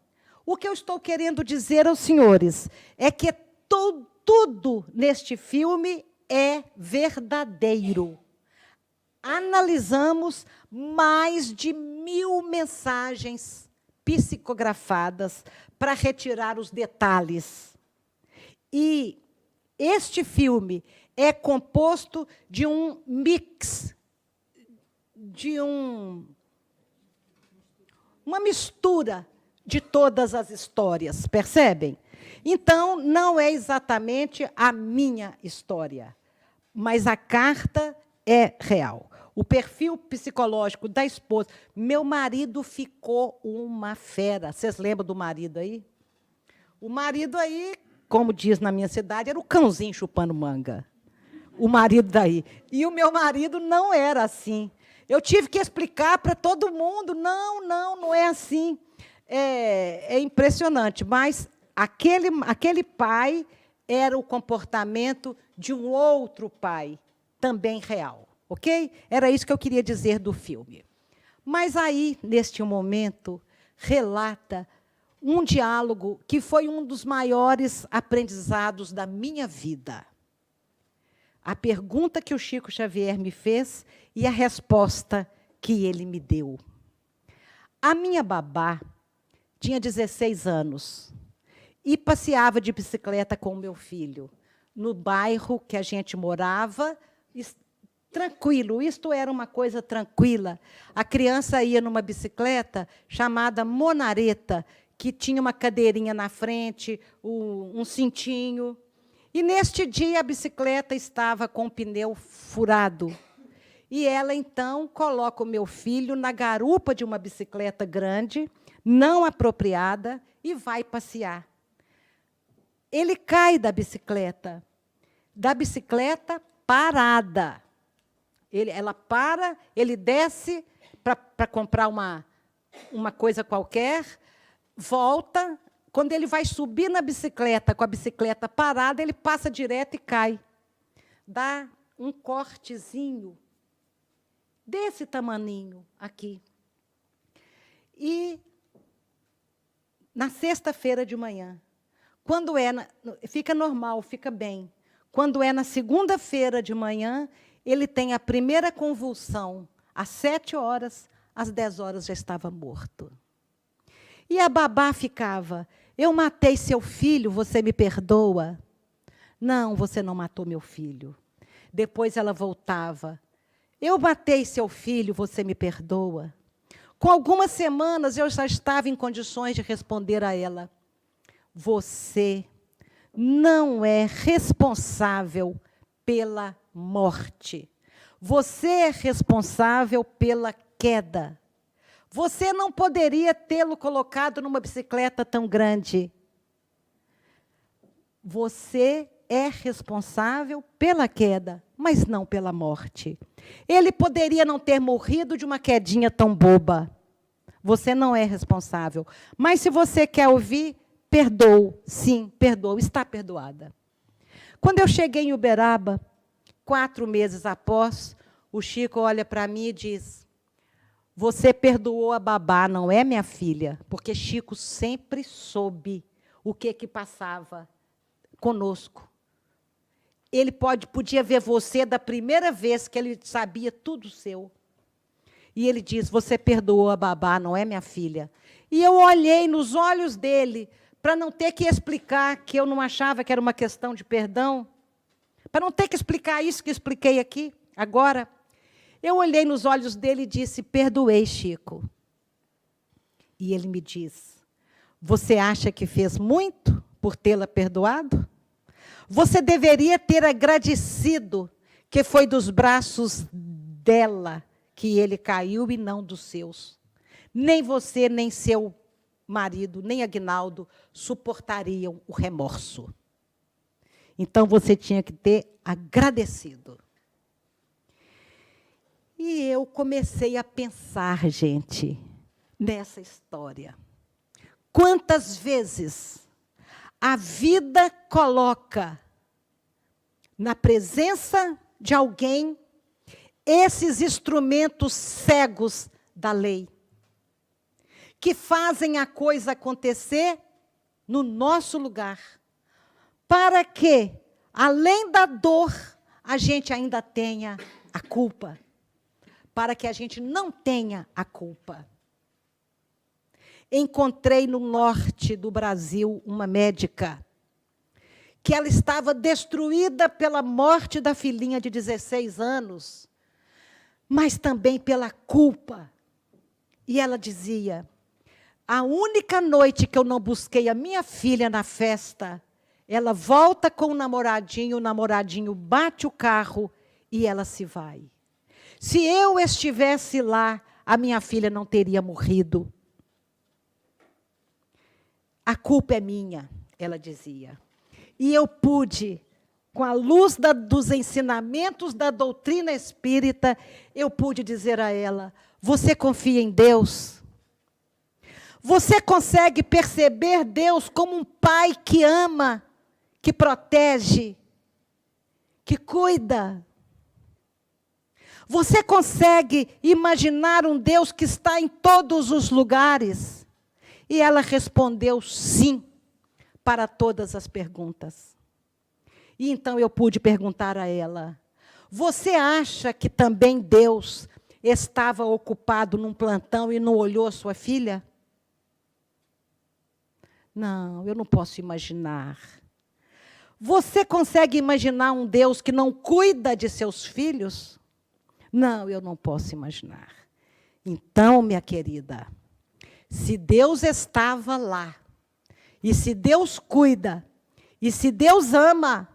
O que eu estou querendo dizer aos senhores é que tudo neste filme é verdadeiro. Analisamos mais de 1000 mensagens psicografadas para retirar os detalhes. E este filme é composto de um mix, de uma mistura de todas as histórias, percebem? Então, não é exatamente a minha história, mas a carta é real. O perfil psicológico da esposa. Meu marido ficou uma fera. Vocês lembram do marido aí? O marido aí, como diz na minha cidade, era o cãozinho chupando manga. O marido daí. E o meu marido não era assim. Eu tive que explicar para todo mundo, não é assim. É impressionante, mas aquele pai era o comportamento de um outro pai, também real, ok? Era isso que eu queria dizer do filme. Mas aí, neste momento, relata um diálogo que foi um dos maiores aprendizados da minha vida. A pergunta que o Chico Xavier me fez e a resposta que ele me deu. A minha babá tinha 16 anos e passeava de bicicleta com o meu filho, no bairro que a gente morava, tranquilo, isto era uma coisa tranquila. A criança ia numa bicicleta chamada monareta, que tinha uma cadeirinha na frente, um cintinho. E, neste dia, a bicicleta estava com o pneu furado. E ela, então, coloca o meu filho na garupa de uma bicicleta grande, não apropriada, e vai passear. Ele cai da bicicleta parada. Ela para, ele desce para comprar uma coisa qualquer, volta. Quando ele vai subir na bicicleta, com a bicicleta parada, ele passa direto e cai. Dá um cortezinho desse tamaninho aqui. E, na sexta-feira de manhã, quando fica normal, fica bem. Quando é na segunda-feira de manhã, ele tem a primeira convulsão. Às 7 horas, às 10 horas já estava morto. E a babá ficava: eu matei seu filho, você me perdoa? Não, você não matou meu filho. Depois ela voltava: eu matei seu filho, você me perdoa? Com algumas semanas, eu já estava em condições de responder a ela: você não é responsável pela morte. Você é responsável pela queda. Você não poderia tê-lo colocado numa bicicleta tão grande. Você é responsável pela queda, mas não pela morte. Ele poderia não ter morrido de uma quedinha tão boba. Você não é responsável. Mas, se você quer ouvir, perdoo. Sim, perdoo. Está perdoada. Quando eu cheguei em Uberaba, 4 meses após, o Chico olha para mim e diz: você perdoou a babá, não é, minha filha? Porque Chico sempre soube o que passava conosco. Ele podia ver você da primeira vez que ele sabia tudo seu. E ele diz: você perdoou a babá, não é, minha filha? E eu olhei nos olhos dele, para não ter que explicar que eu não achava que era uma questão de perdão, para não ter que explicar isso que expliquei aqui, agora. Eu olhei nos olhos dele e disse: perdoei, Chico. E ele me diz: você acha que fez muito por tê-la perdoado? Você deveria ter agradecido que foi dos braços dela que ele caiu e não dos seus. Nem você, nem seu marido, nem Aguinaldo suportariam o remorso. Então, você tinha que ter agradecido. E eu comecei a pensar, gente, nessa história. Quantas vezes a vida coloca na presença de alguém esses instrumentos cegos da lei, que fazem a coisa acontecer no nosso lugar, para que, além da dor, a gente ainda tenha a culpa, para que a gente não tenha a culpa. Encontrei no norte do Brasil uma médica, que ela estava destruída pela morte da filhinha de 16 anos, mas também pela culpa. E ela dizia, a única noite que eu não busquei a minha filha na festa, ela volta com o namoradinho bate o carro e ela se vai. Se eu estivesse lá, a minha filha não teria morrido. A culpa é minha, ela dizia. E eu pude, com a luz dos ensinamentos da doutrina espírita, eu pude dizer a ela, você confia em Deus? Você consegue perceber Deus como um pai que ama, que protege, que cuida? Você consegue imaginar um Deus que está em todos os lugares? E ela respondeu sim, para todas as perguntas. E então eu pude perguntar a ela, você acha que também Deus estava ocupado num plantão e não olhou a sua filha? Não, eu não posso imaginar. Você consegue imaginar um Deus que não cuida de seus filhos? Não, eu não posso imaginar. Então, minha querida, se Deus estava lá, e se Deus cuida, e se Deus ama,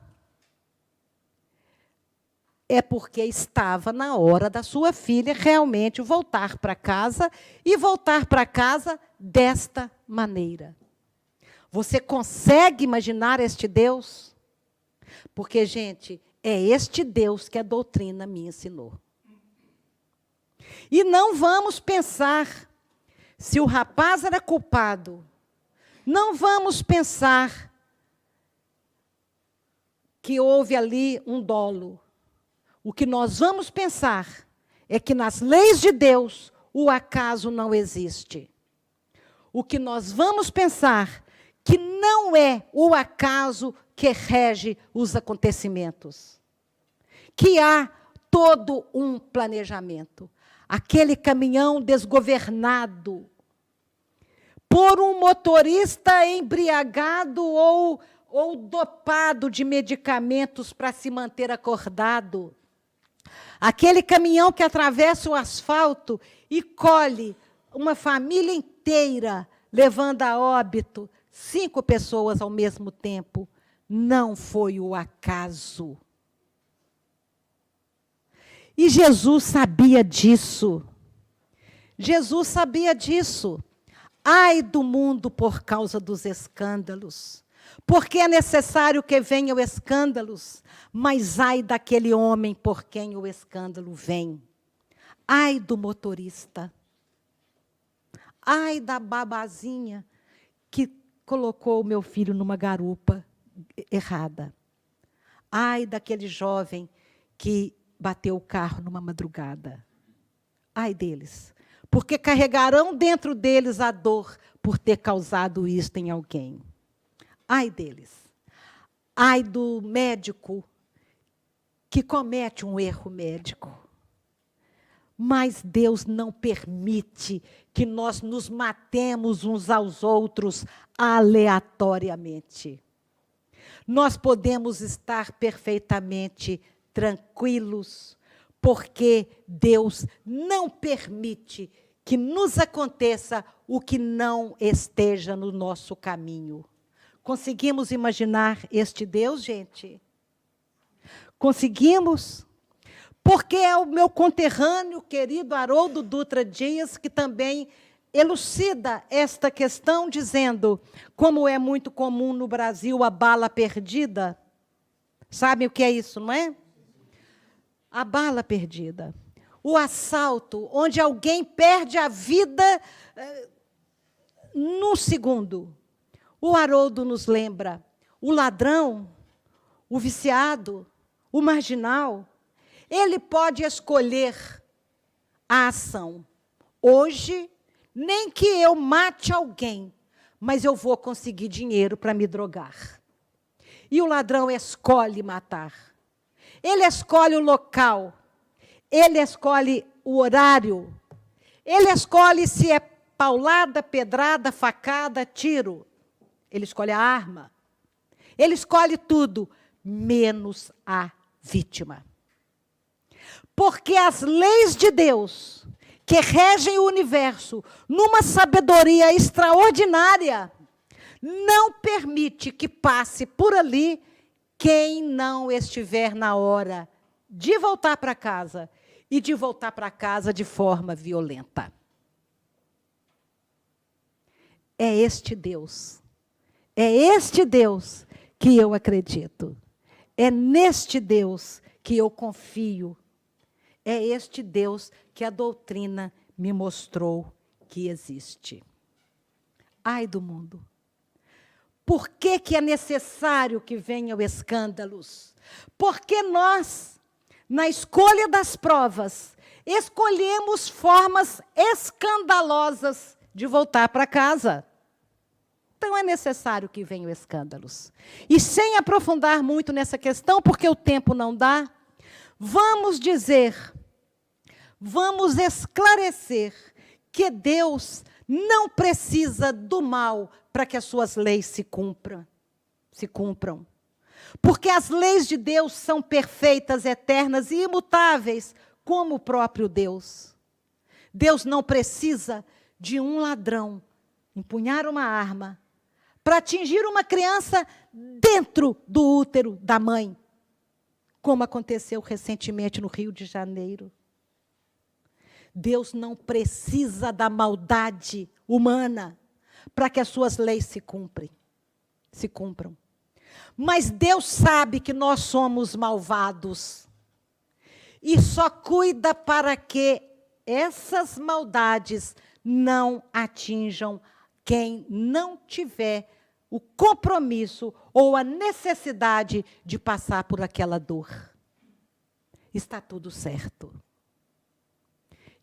é porque estava na hora da sua filha realmente voltar para casa, e voltar para casa desta maneira. Você consegue imaginar este Deus? Porque, gente, é este Deus que a doutrina me ensinou. E não vamos pensar, se o rapaz era culpado, não vamos pensar que houve ali um dolo. O que nós vamos pensar é que nas leis de Deus o acaso não existe. O que nós vamos pensar que não é o acaso que rege os acontecimentos. Que há todo um planejamento. Aquele caminhão desgovernado por um motorista embriagado ou dopado de medicamentos para se manter acordado. Aquele caminhão que atravessa o asfalto e colhe uma família inteira, levando a óbito 5 pessoas ao mesmo tempo. Não foi o acaso. E Jesus sabia disso. Jesus sabia disso. Ai do mundo por causa dos escândalos. Porque é necessário que venham escândalos, mas ai daquele homem por quem o escândalo vem. Ai do motorista. Ai da babazinha que colocou o meu filho numa garupa errada. Ai daquele jovem que bateu o carro numa madrugada. Ai deles. Porque carregarão dentro deles a dor por ter causado isto em alguém. Ai deles. Ai do médico que comete um erro médico. Mas Deus não permite que nós nos matemos uns aos outros aleatoriamente. Nós podemos estar perfeitamente tranquilos, porque Deus não permite que nos aconteça o que não esteja no nosso caminho. Conseguimos imaginar este Deus, gente? Conseguimos? Porque é o meu conterrâneo, querido Haroldo Dutra Dias, que também elucida esta questão dizendo, como é muito comum no Brasil, a bala perdida. Sabem o que é isso, não é? A bala perdida. O assalto, onde alguém perde a vida num segundo. O Haroldo nos lembra, o ladrão, o viciado, o marginal, ele pode escolher a ação. Hoje, nem que eu mate alguém, mas eu vou conseguir dinheiro para me drogar. E o ladrão escolhe matar. Ele escolhe o local, ele escolhe o horário, ele escolhe se é paulada, pedrada, facada, tiro. Ele escolhe a arma. Ele escolhe tudo, menos a vítima. Porque as leis de Deus, que regem o universo, numa sabedoria extraordinária, não permite que passe por ali quem não estiver na hora de voltar para casa e de voltar para casa de forma violenta. É este Deus que eu acredito. É neste Deus que eu confio. É este Deus que a doutrina me mostrou que existe. Ai do mundo. Por que que é necessário que venham escândalos? Porque nós, na escolha das provas, escolhemos formas escandalosas de voltar para casa. Então, é necessário que venham escândalos. E sem aprofundar muito nessa questão, porque o tempo não dá, vamos dizer, vamos esclarecer que Deus não precisa do mal para que as suas leis se cumpram. Porque as leis de Deus são perfeitas, eternas e imutáveis, como o próprio Deus. Deus não precisa de um ladrão empunhar uma arma para atingir uma criança dentro do útero da mãe, como aconteceu recentemente no Rio de Janeiro. Deus não precisa da maldade humana para que as suas leis se cumpram. Mas Deus sabe que nós somos malvados e só cuida para que essas maldades não atinjam quem não tiver o compromisso ou a necessidade de passar por aquela dor. Está tudo certo.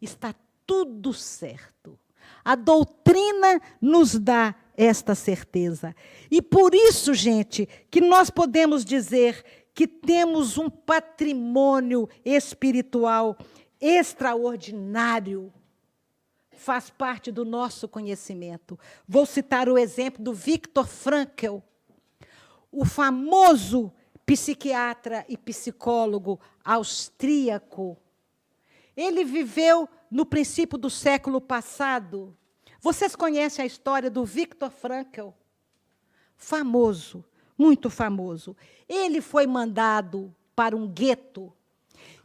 Está tudo certo. A doutrina nos dá esta certeza. E por isso, gente, que nós podemos dizer que temos um patrimônio espiritual extraordinário. Faz parte do nosso conhecimento. Vou citar o exemplo do Viktor Frankl, o famoso psiquiatra e psicólogo austríaco. Ele viveu no princípio do século passado. Vocês conhecem a história do Viktor Frankl? Famoso, muito famoso. Ele foi mandado para um gueto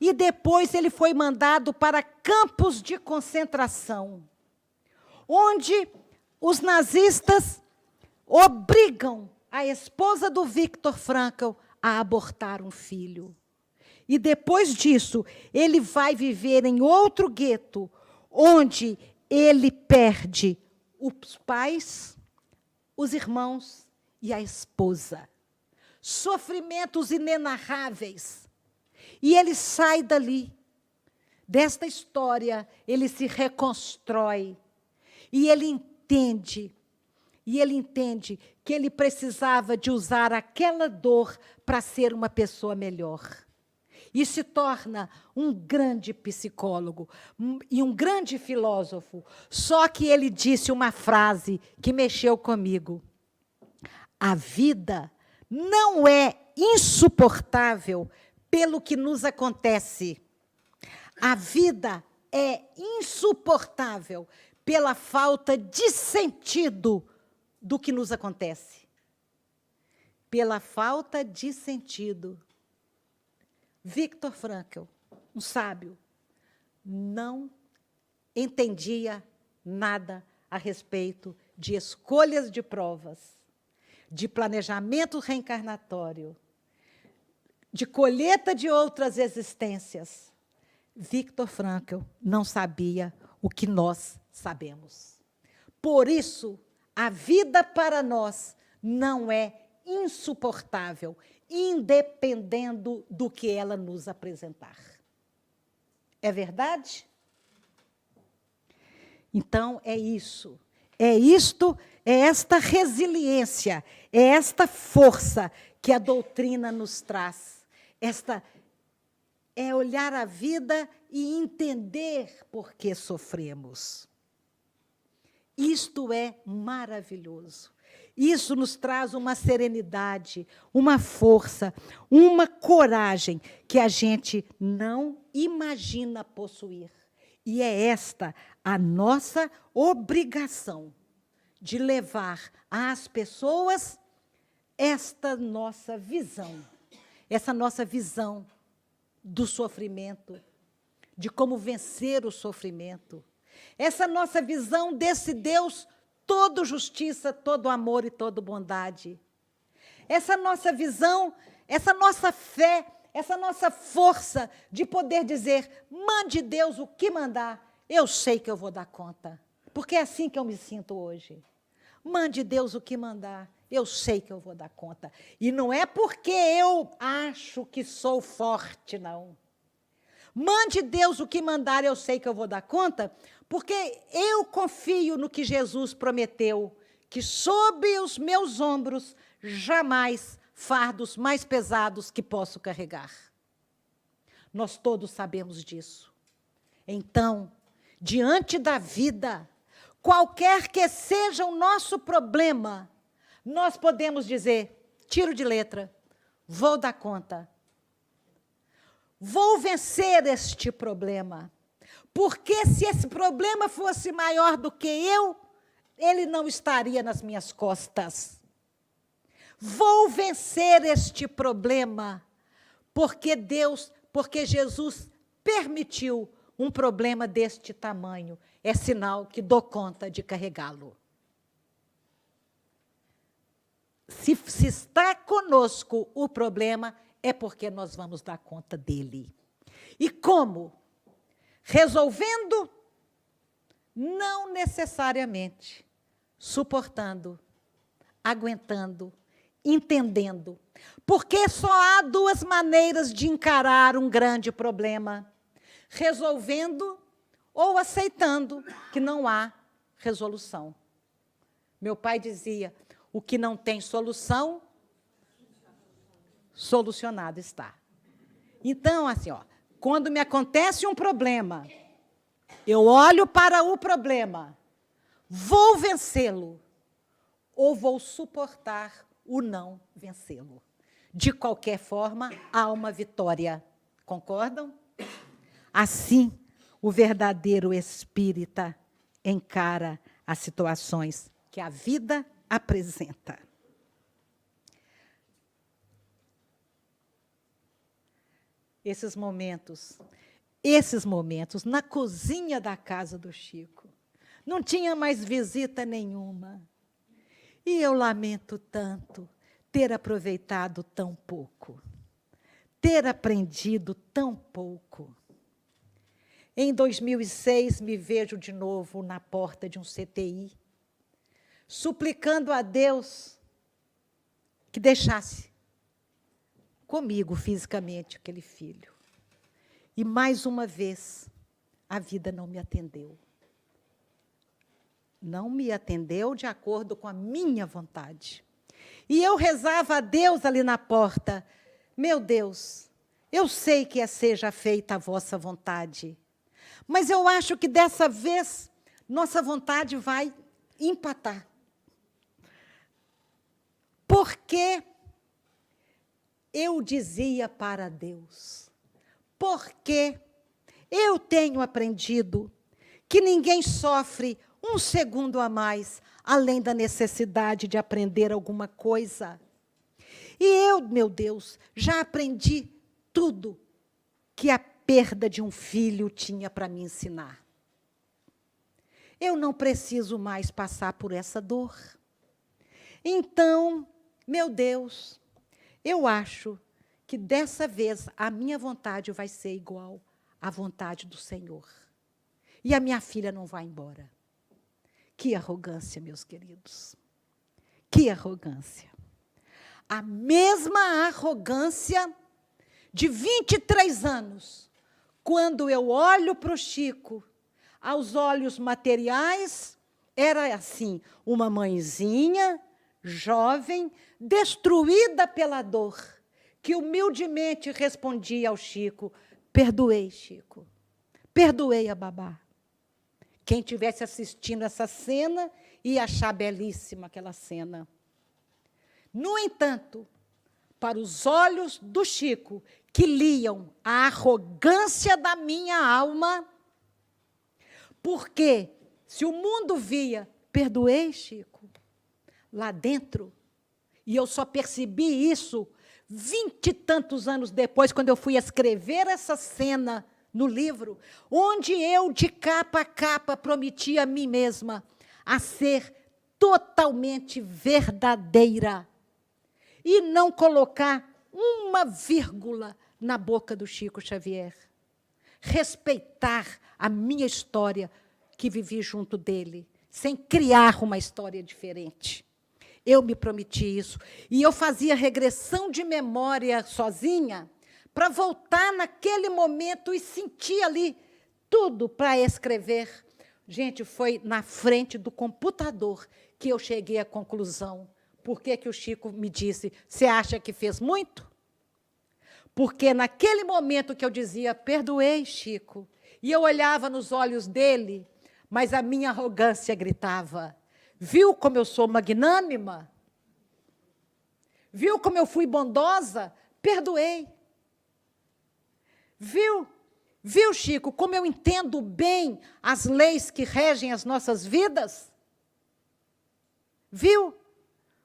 e depois ele foi mandado para campos de concentração, onde os nazistas obrigam a esposa do Viktor Frankl a abortar um filho. E depois disso, ele vai viver em outro gueto, onde ele perde os pais, os irmãos e a esposa. Sofrimentos inenarráveis. E ele sai dali. Desta história, ele se reconstrói. E ele entende que ele precisava de usar aquela dor para ser uma pessoa melhor. E se torna um grande psicólogo e um grande filósofo. Só que ele disse uma frase que mexeu comigo. A vida não é insuportável pelo que nos acontece. A vida é insuportável pela falta de sentido do que nos acontece. Pela falta de sentido. Viktor Frankl, um sábio, não entendia nada a respeito de escolhas de provas, de planejamento reencarnatório, de colheita de outras existências, Viktor Frankl não sabia o que nós sabemos. Por isso, a vida para nós não é insuportável, independendo do que ela nos apresentar. É verdade? Então, é isso. É isto, é esta resiliência, é esta força que a doutrina nos traz. É olhar a vida e entender por que sofremos. Isto é maravilhoso. Isso nos traz uma serenidade, uma força, uma coragem que a gente não imagina possuir. E é esta a nossa obrigação de levar às pessoas esta nossa visão do sofrimento, de como vencer o sofrimento, essa nossa visão desse Deus todo justiça, todo amor e todo bondade. Essa nossa visão, essa nossa fé, essa nossa força de poder dizer, mande Deus o que mandar, eu sei que eu vou dar conta, porque é assim que eu me sinto hoje. Mande Deus o que mandar, eu sei que eu vou dar conta. E não é porque eu acho que sou forte, não. Mande Deus o que mandar, eu sei que eu vou dar conta, porque eu confio no que Jesus prometeu, que sob os meus ombros jamais fardos mais pesados que posso carregar. Nós todos sabemos disso. Então, diante da vida, qualquer que seja o nosso problema, nós podemos dizer, tiro de letra, vou dar conta. Vou vencer este problema. Porque se esse problema fosse maior do que eu, ele não estaria nas minhas costas. Vou vencer este problema, porque Jesus permitiu um problema deste tamanho. É sinal que dou conta de carregá-lo. Se está conosco o problema, é porque nós vamos dar conta dele. E como? Resolvendo? Não necessariamente. Suportando, aguentando, entendendo. Porque só há duas maneiras de encarar um grande problema. Resolvendo ou aceitando que não há resolução. Meu pai dizia, o que não tem solução, solucionado está. Então, assim, quando me acontece um problema, eu olho para o problema, vou vencê-lo ou vou suportar o não vencê-lo. De qualquer forma, há uma vitória. Concordam? Assim, o verdadeiro espírita encara as situações que a vida apresenta. Esses momentos na cozinha da casa do Chico, não tinha mais visita nenhuma. E eu lamento tanto ter aproveitado tão pouco, ter aprendido tão pouco. Em 2006, me vejo de novo na porta de um CTI, suplicando a Deus que deixasse comigo fisicamente aquele filho. E mais uma vez, a vida não me atendeu. Não me atendeu de acordo com a minha vontade. E eu rezava a Deus ali na porta, meu Deus, eu sei que seja feita a vossa vontade, mas eu acho que dessa vez nossa vontade vai empatar. Porque eu dizia para Deus, porque eu tenho aprendido que ninguém sofre um segundo a mais, além da necessidade de aprender alguma coisa. E eu, meu Deus, já aprendi tudo que a perda de um filho tinha para me ensinar. eu não preciso mais passar por essa dor. Então, meu Deus, eu acho que dessa vez a minha vontade vai ser igual à vontade do Senhor. E a minha filha não vai embora. Que arrogância, meus queridos. Que arrogância. A mesma arrogância de 23 anos, quando eu olho para o Chico, aos olhos materiais, era assim, uma mãezinha, jovem, destruída pela dor, que humildemente respondia ao Chico: perdoei, Chico, perdoei a babá. Quem estivesse assistindo essa cena ia achar belíssima aquela cena. No entanto, para os olhos do Chico, que liam a arrogância da minha alma, porque se o mundo via, perdoei, Chico, lá dentro, e eu só percebi isso 20 e tantos anos depois, quando eu fui escrever essa cena no livro, onde eu, de capa a capa, prometi a mim mesma a ser totalmente verdadeira e não colocar uma vírgula na boca do Chico Xavier. Respeitar a minha história que vivi junto dele, sem criar uma história diferente. Eu me prometi isso. E eu fazia regressão de memória sozinha para voltar naquele momento e sentir ali tudo para escrever. Gente, foi na frente do computador que eu cheguei à conclusão. Por que que o Chico me disse, você acha que fez muito? Porque naquele momento que eu dizia, perdoei, Chico, e eu olhava nos olhos dele, mas a minha arrogância gritava, viu como eu sou magnânima? Viu como eu fui bondosa? Perdoei. Viu? Viu, Chico, como eu entendo bem as leis que regem as nossas vidas? Viu?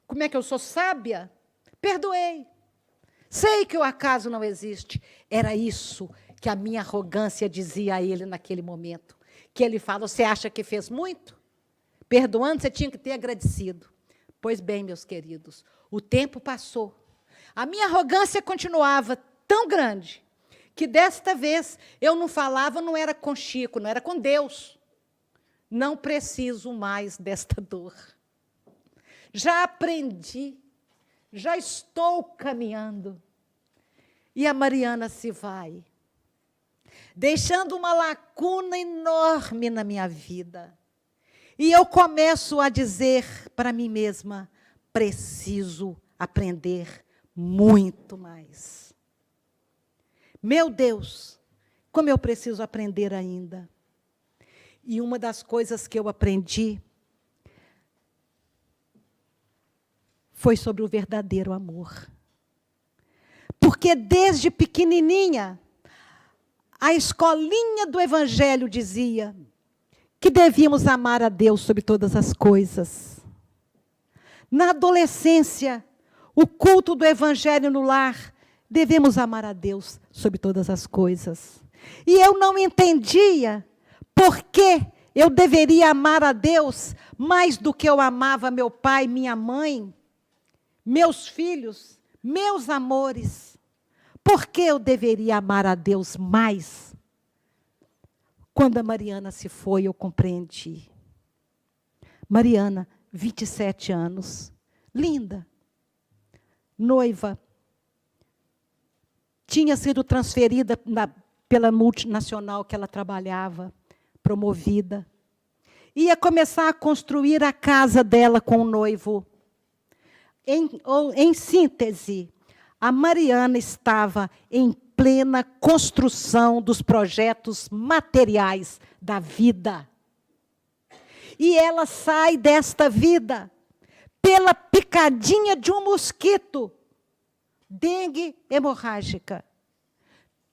Como é que eu sou sábia? Perdoei. Sei que o acaso não existe. Era isso que a minha arrogância dizia a ele naquele momento. Que ele fala, você acha que fez muito? Perdoando, você tinha que ter agradecido. Pois bem, meus queridos, o tempo passou. A minha arrogância continuava tão grande, que desta vez eu não falava, não era com Chico, não era com Deus. Não preciso mais desta dor. Já aprendi, já estou caminhando. E a Mariana se vai, deixando uma lacuna enorme na minha vida. E eu começo a dizer para mim mesma, preciso aprender muito mais. Meu Deus, como eu preciso aprender ainda. E uma das coisas que eu aprendi foi sobre o verdadeiro amor. Porque desde pequenininha, a escolinha do Evangelho dizia que devíamos amar a Deus sobre todas as coisas. Na adolescência, o culto do Evangelho no lar, devemos amar a Deus sobre todas as coisas. E eu não entendia por que eu deveria amar a Deus mais do que eu amava meu pai, minha mãe, meus filhos, meus amores. Por que eu deveria amar a Deus mais? Quando a Mariana se foi, eu compreendi. Mariana, 27 anos, linda, noiva, tinha sido transferida pela multinacional que ela trabalhava, promovida. Ia começar a construir a casa dela com o noivo. Em síntese, a Mariana estava em plena construção dos projetos materiais da vida. E ela sai desta vida pela picadinha de um mosquito, dengue hemorrágica.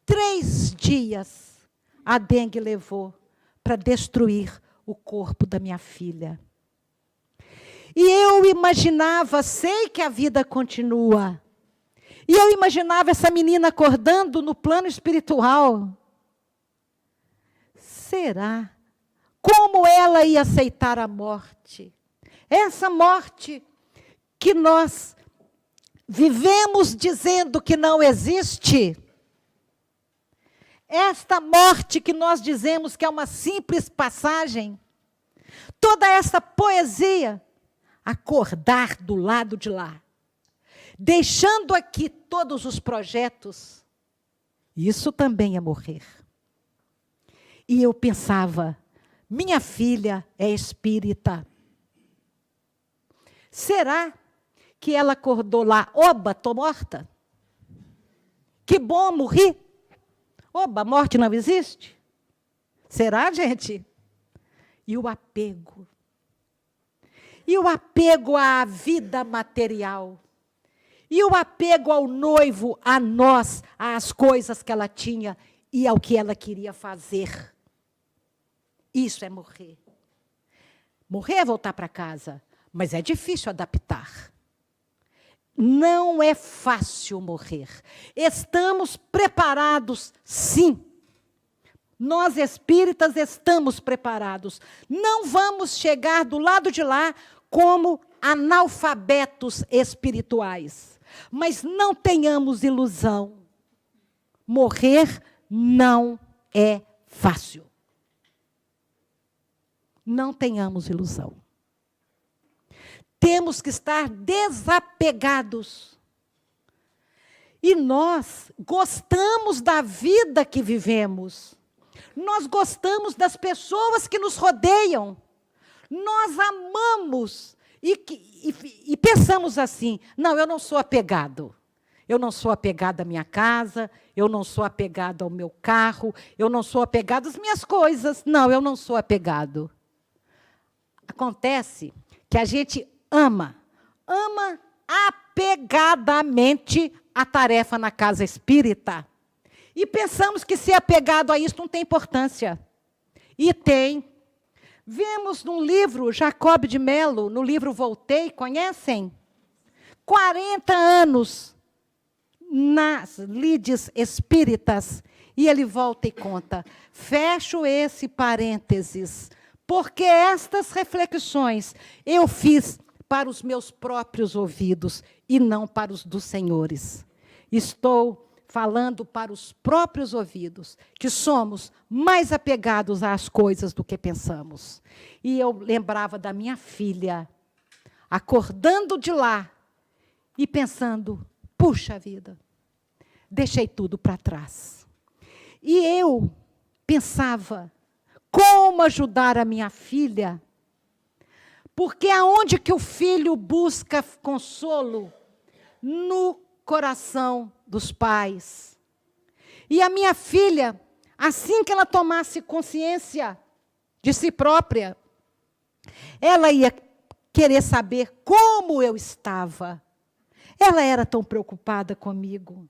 3 dias a dengue levou para destruir o corpo da minha filha. E eu imaginava, sei que a vida continua. E eu imaginava essa menina acordando no plano espiritual. Será? Como ela ia aceitar a morte? Essa morte que nós vivemos dizendo que não existe. Esta morte que nós dizemos que é uma simples passagem. Toda essa poesia, acordar do lado de lá, deixando aqui todos os projetos, isso também é morrer. E eu pensava, minha filha é espírita. Será que ela acordou lá, oba, estou morta? Que bom, morri. Oba, a morte não existe? Será, gente? E o apego. E o apego à vida material. E o apego ao noivo, a nós, às coisas que ela tinha e ao que ela queria fazer. Isso é morrer. Morrer é voltar para casa, mas é difícil adaptar. Não é fácil morrer. Estamos preparados, sim. Nós espíritas estamos preparados. Não vamos chegar do lado de lá como analfabetos espirituais. Mas não tenhamos ilusão. Morrer não é fácil. Não tenhamos ilusão. Temos que estar desapegados. E nós gostamos da vida que vivemos. Nós gostamos das pessoas que nos rodeiam. Nós amamos e pensamos assim, não, eu não sou apegado. Eu não sou apegado à minha casa, eu não sou apegado ao meu carro, eu não sou apegado às minhas coisas. Não, eu não sou apegado. Acontece que a gente ama apegadamente a tarefa na casa espírita. E pensamos que ser apegado a isso não tem importância. E tem. Vemos num livro, Jacob de Mello, no livro Voltei, conhecem? 40 anos nas lides espíritas. E ele volta e conta. Fecho esse parênteses, porque estas reflexões eu fiz para os meus próprios ouvidos e não para os dos senhores. Estou falando para os próprios ouvidos, que somos mais apegados às coisas do que pensamos. E eu lembrava da minha filha, acordando de lá e pensando, puxa vida, deixei tudo para trás. E eu pensava, como ajudar a minha filha? Porque aonde que o filho busca consolo? No coração dos pais. E a minha filha, assim que ela tomasse consciência de si própria, ela ia querer saber como eu estava. Ela era tão preocupada comigo.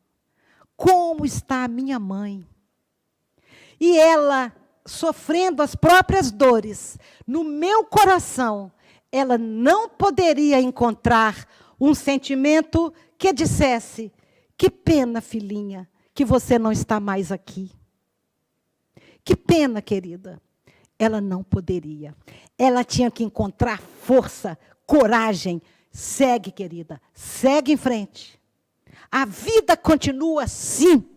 Como está a minha mãe? E ela, sofrendo as próprias dores, no meu coração, ela não poderia encontrar um sentimento que dissesse, que pena, filhinha, que você não está mais aqui. Que pena, querida. Ela não poderia. Ela tinha que encontrar força, coragem. Segue, querida, segue em frente. A vida continua assim.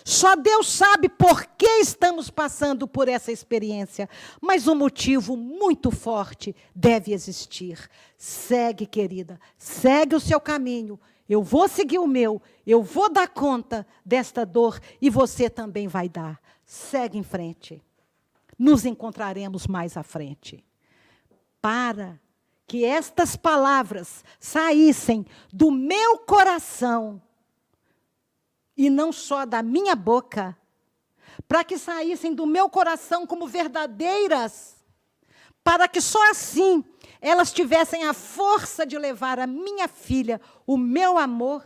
Só Deus sabe por que estamos passando por essa experiência, mas um motivo muito forte deve existir. Segue, querida, segue o seu caminho. Eu vou seguir o meu, eu vou dar conta desta dor e você também vai dar. Segue em frente. Nos encontraremos mais à frente. Para que estas palavras saíssem do meu coração, e não só da minha boca, para que saíssem do meu coração como verdadeiras, para que só assim elas tivessem a força de levar a minha filha o meu amor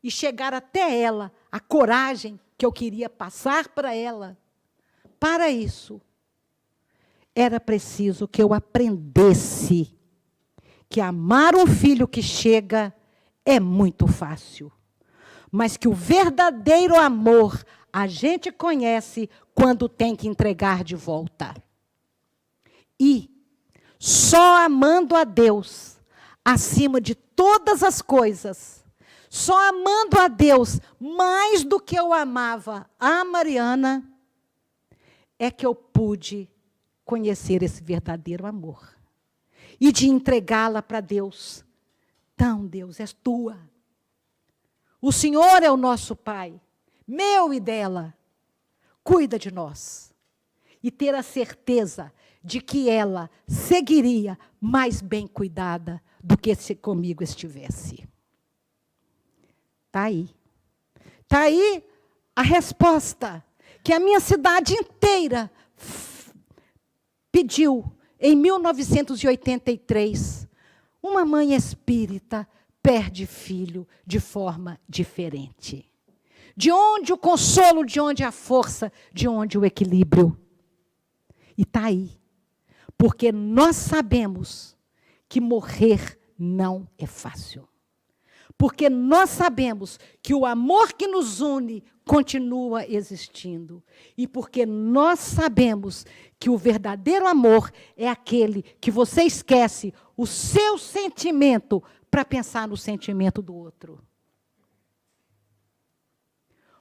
e chegar até ela a coragem que eu queria passar para ela. Para isso, era preciso que eu aprendesse que amar um filho que chega é muito fácil. Mas que o verdadeiro amor a gente conhece quando tem que entregar de volta. E só amando a Deus acima de todas as coisas, só amando a Deus mais do que eu amava a Mariana, é que eu pude conhecer esse verdadeiro amor. E de entregá-la para Deus. Então, Deus, és tua. O Senhor é o nosso Pai, meu e dela. Cuida de nós. E ter a certeza de que ela seguiria mais bem cuidada do que se comigo estivesse. Está aí. Está aí a resposta que a minha cidade inteira pediu em 1983. Uma mãe espírita perde filho de forma diferente. De onde o consolo, de onde a força, de onde o equilíbrio. E está aí. Porque nós sabemos que morrer não é fácil. Porque nós sabemos que o amor que nos une continua existindo. E porque nós sabemos que o verdadeiro amor é aquele que você esquece o seu sentimento para pensar no sentimento do outro.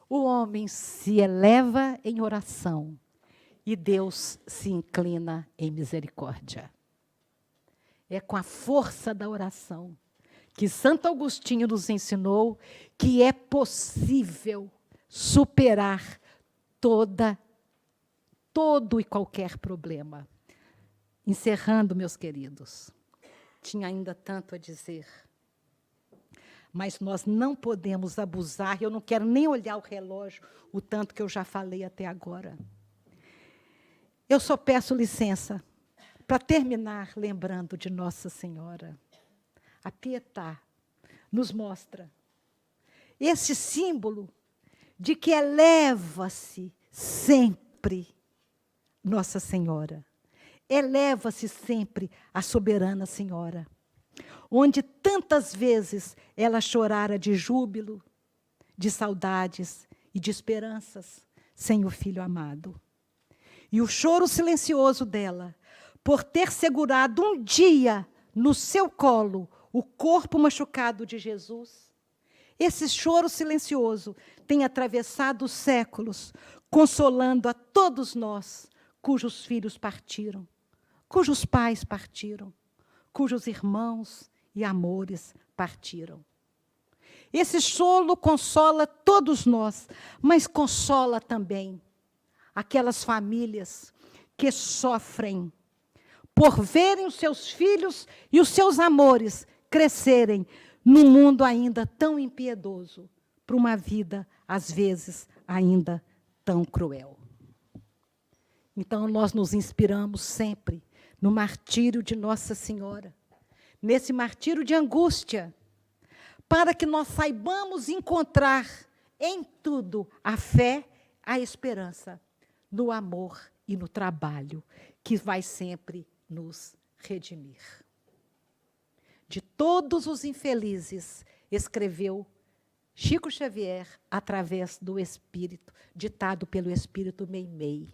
O homem se eleva em oração e Deus se inclina em misericórdia. É com a força da oração que Santo Agostinho nos ensinou que é possível superar todo e qualquer problema. Encerrando, meus queridos, tinha ainda tanto a dizer, mas nós não podemos abusar, eu não quero nem olhar o relógio, o tanto que eu já falei até agora. Eu só peço licença para terminar lembrando de Nossa Senhora. A Pietà nos mostra esse símbolo de que eleva-se sempre Nossa Senhora. Eleva-se sempre a soberana Senhora. Onde tantas vezes ela chorara de júbilo, de saudades e de esperanças sem o Filho amado. E o choro silencioso dela, por ter segurado um dia no seu colo o corpo machucado de Jesus, esse choro silencioso tem atravessado os séculos, consolando a todos nós, cujos filhos partiram, cujos pais partiram, cujos irmãos e amores partiram. Esse choro consola todos nós, mas consola também aquelas famílias que sofrem por verem os seus filhos e os seus amores crescerem num mundo ainda tão impiedoso, para uma vida, às vezes, ainda tão cruel. Então, nós nos inspiramos sempre no martírio de Nossa Senhora, nesse martírio de angústia, para que nós saibamos encontrar em tudo a fé, a esperança, no amor e no trabalho, que vai sempre nos redimir. De todos os infelizes, escreveu Chico Xavier, através do Espírito, ditado pelo Espírito Meimei.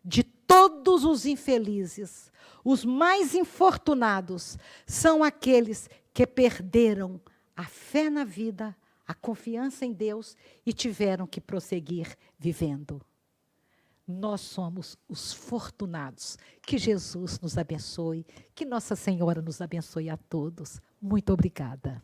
De todos os infelizes, os mais infortunados são aqueles que perderam a fé na vida, a confiança em Deus e tiveram que prosseguir vivendo. Nós somos os fortunados. Que Jesus nos abençoe, que Nossa Senhora nos abençoe a todos. Muito obrigada.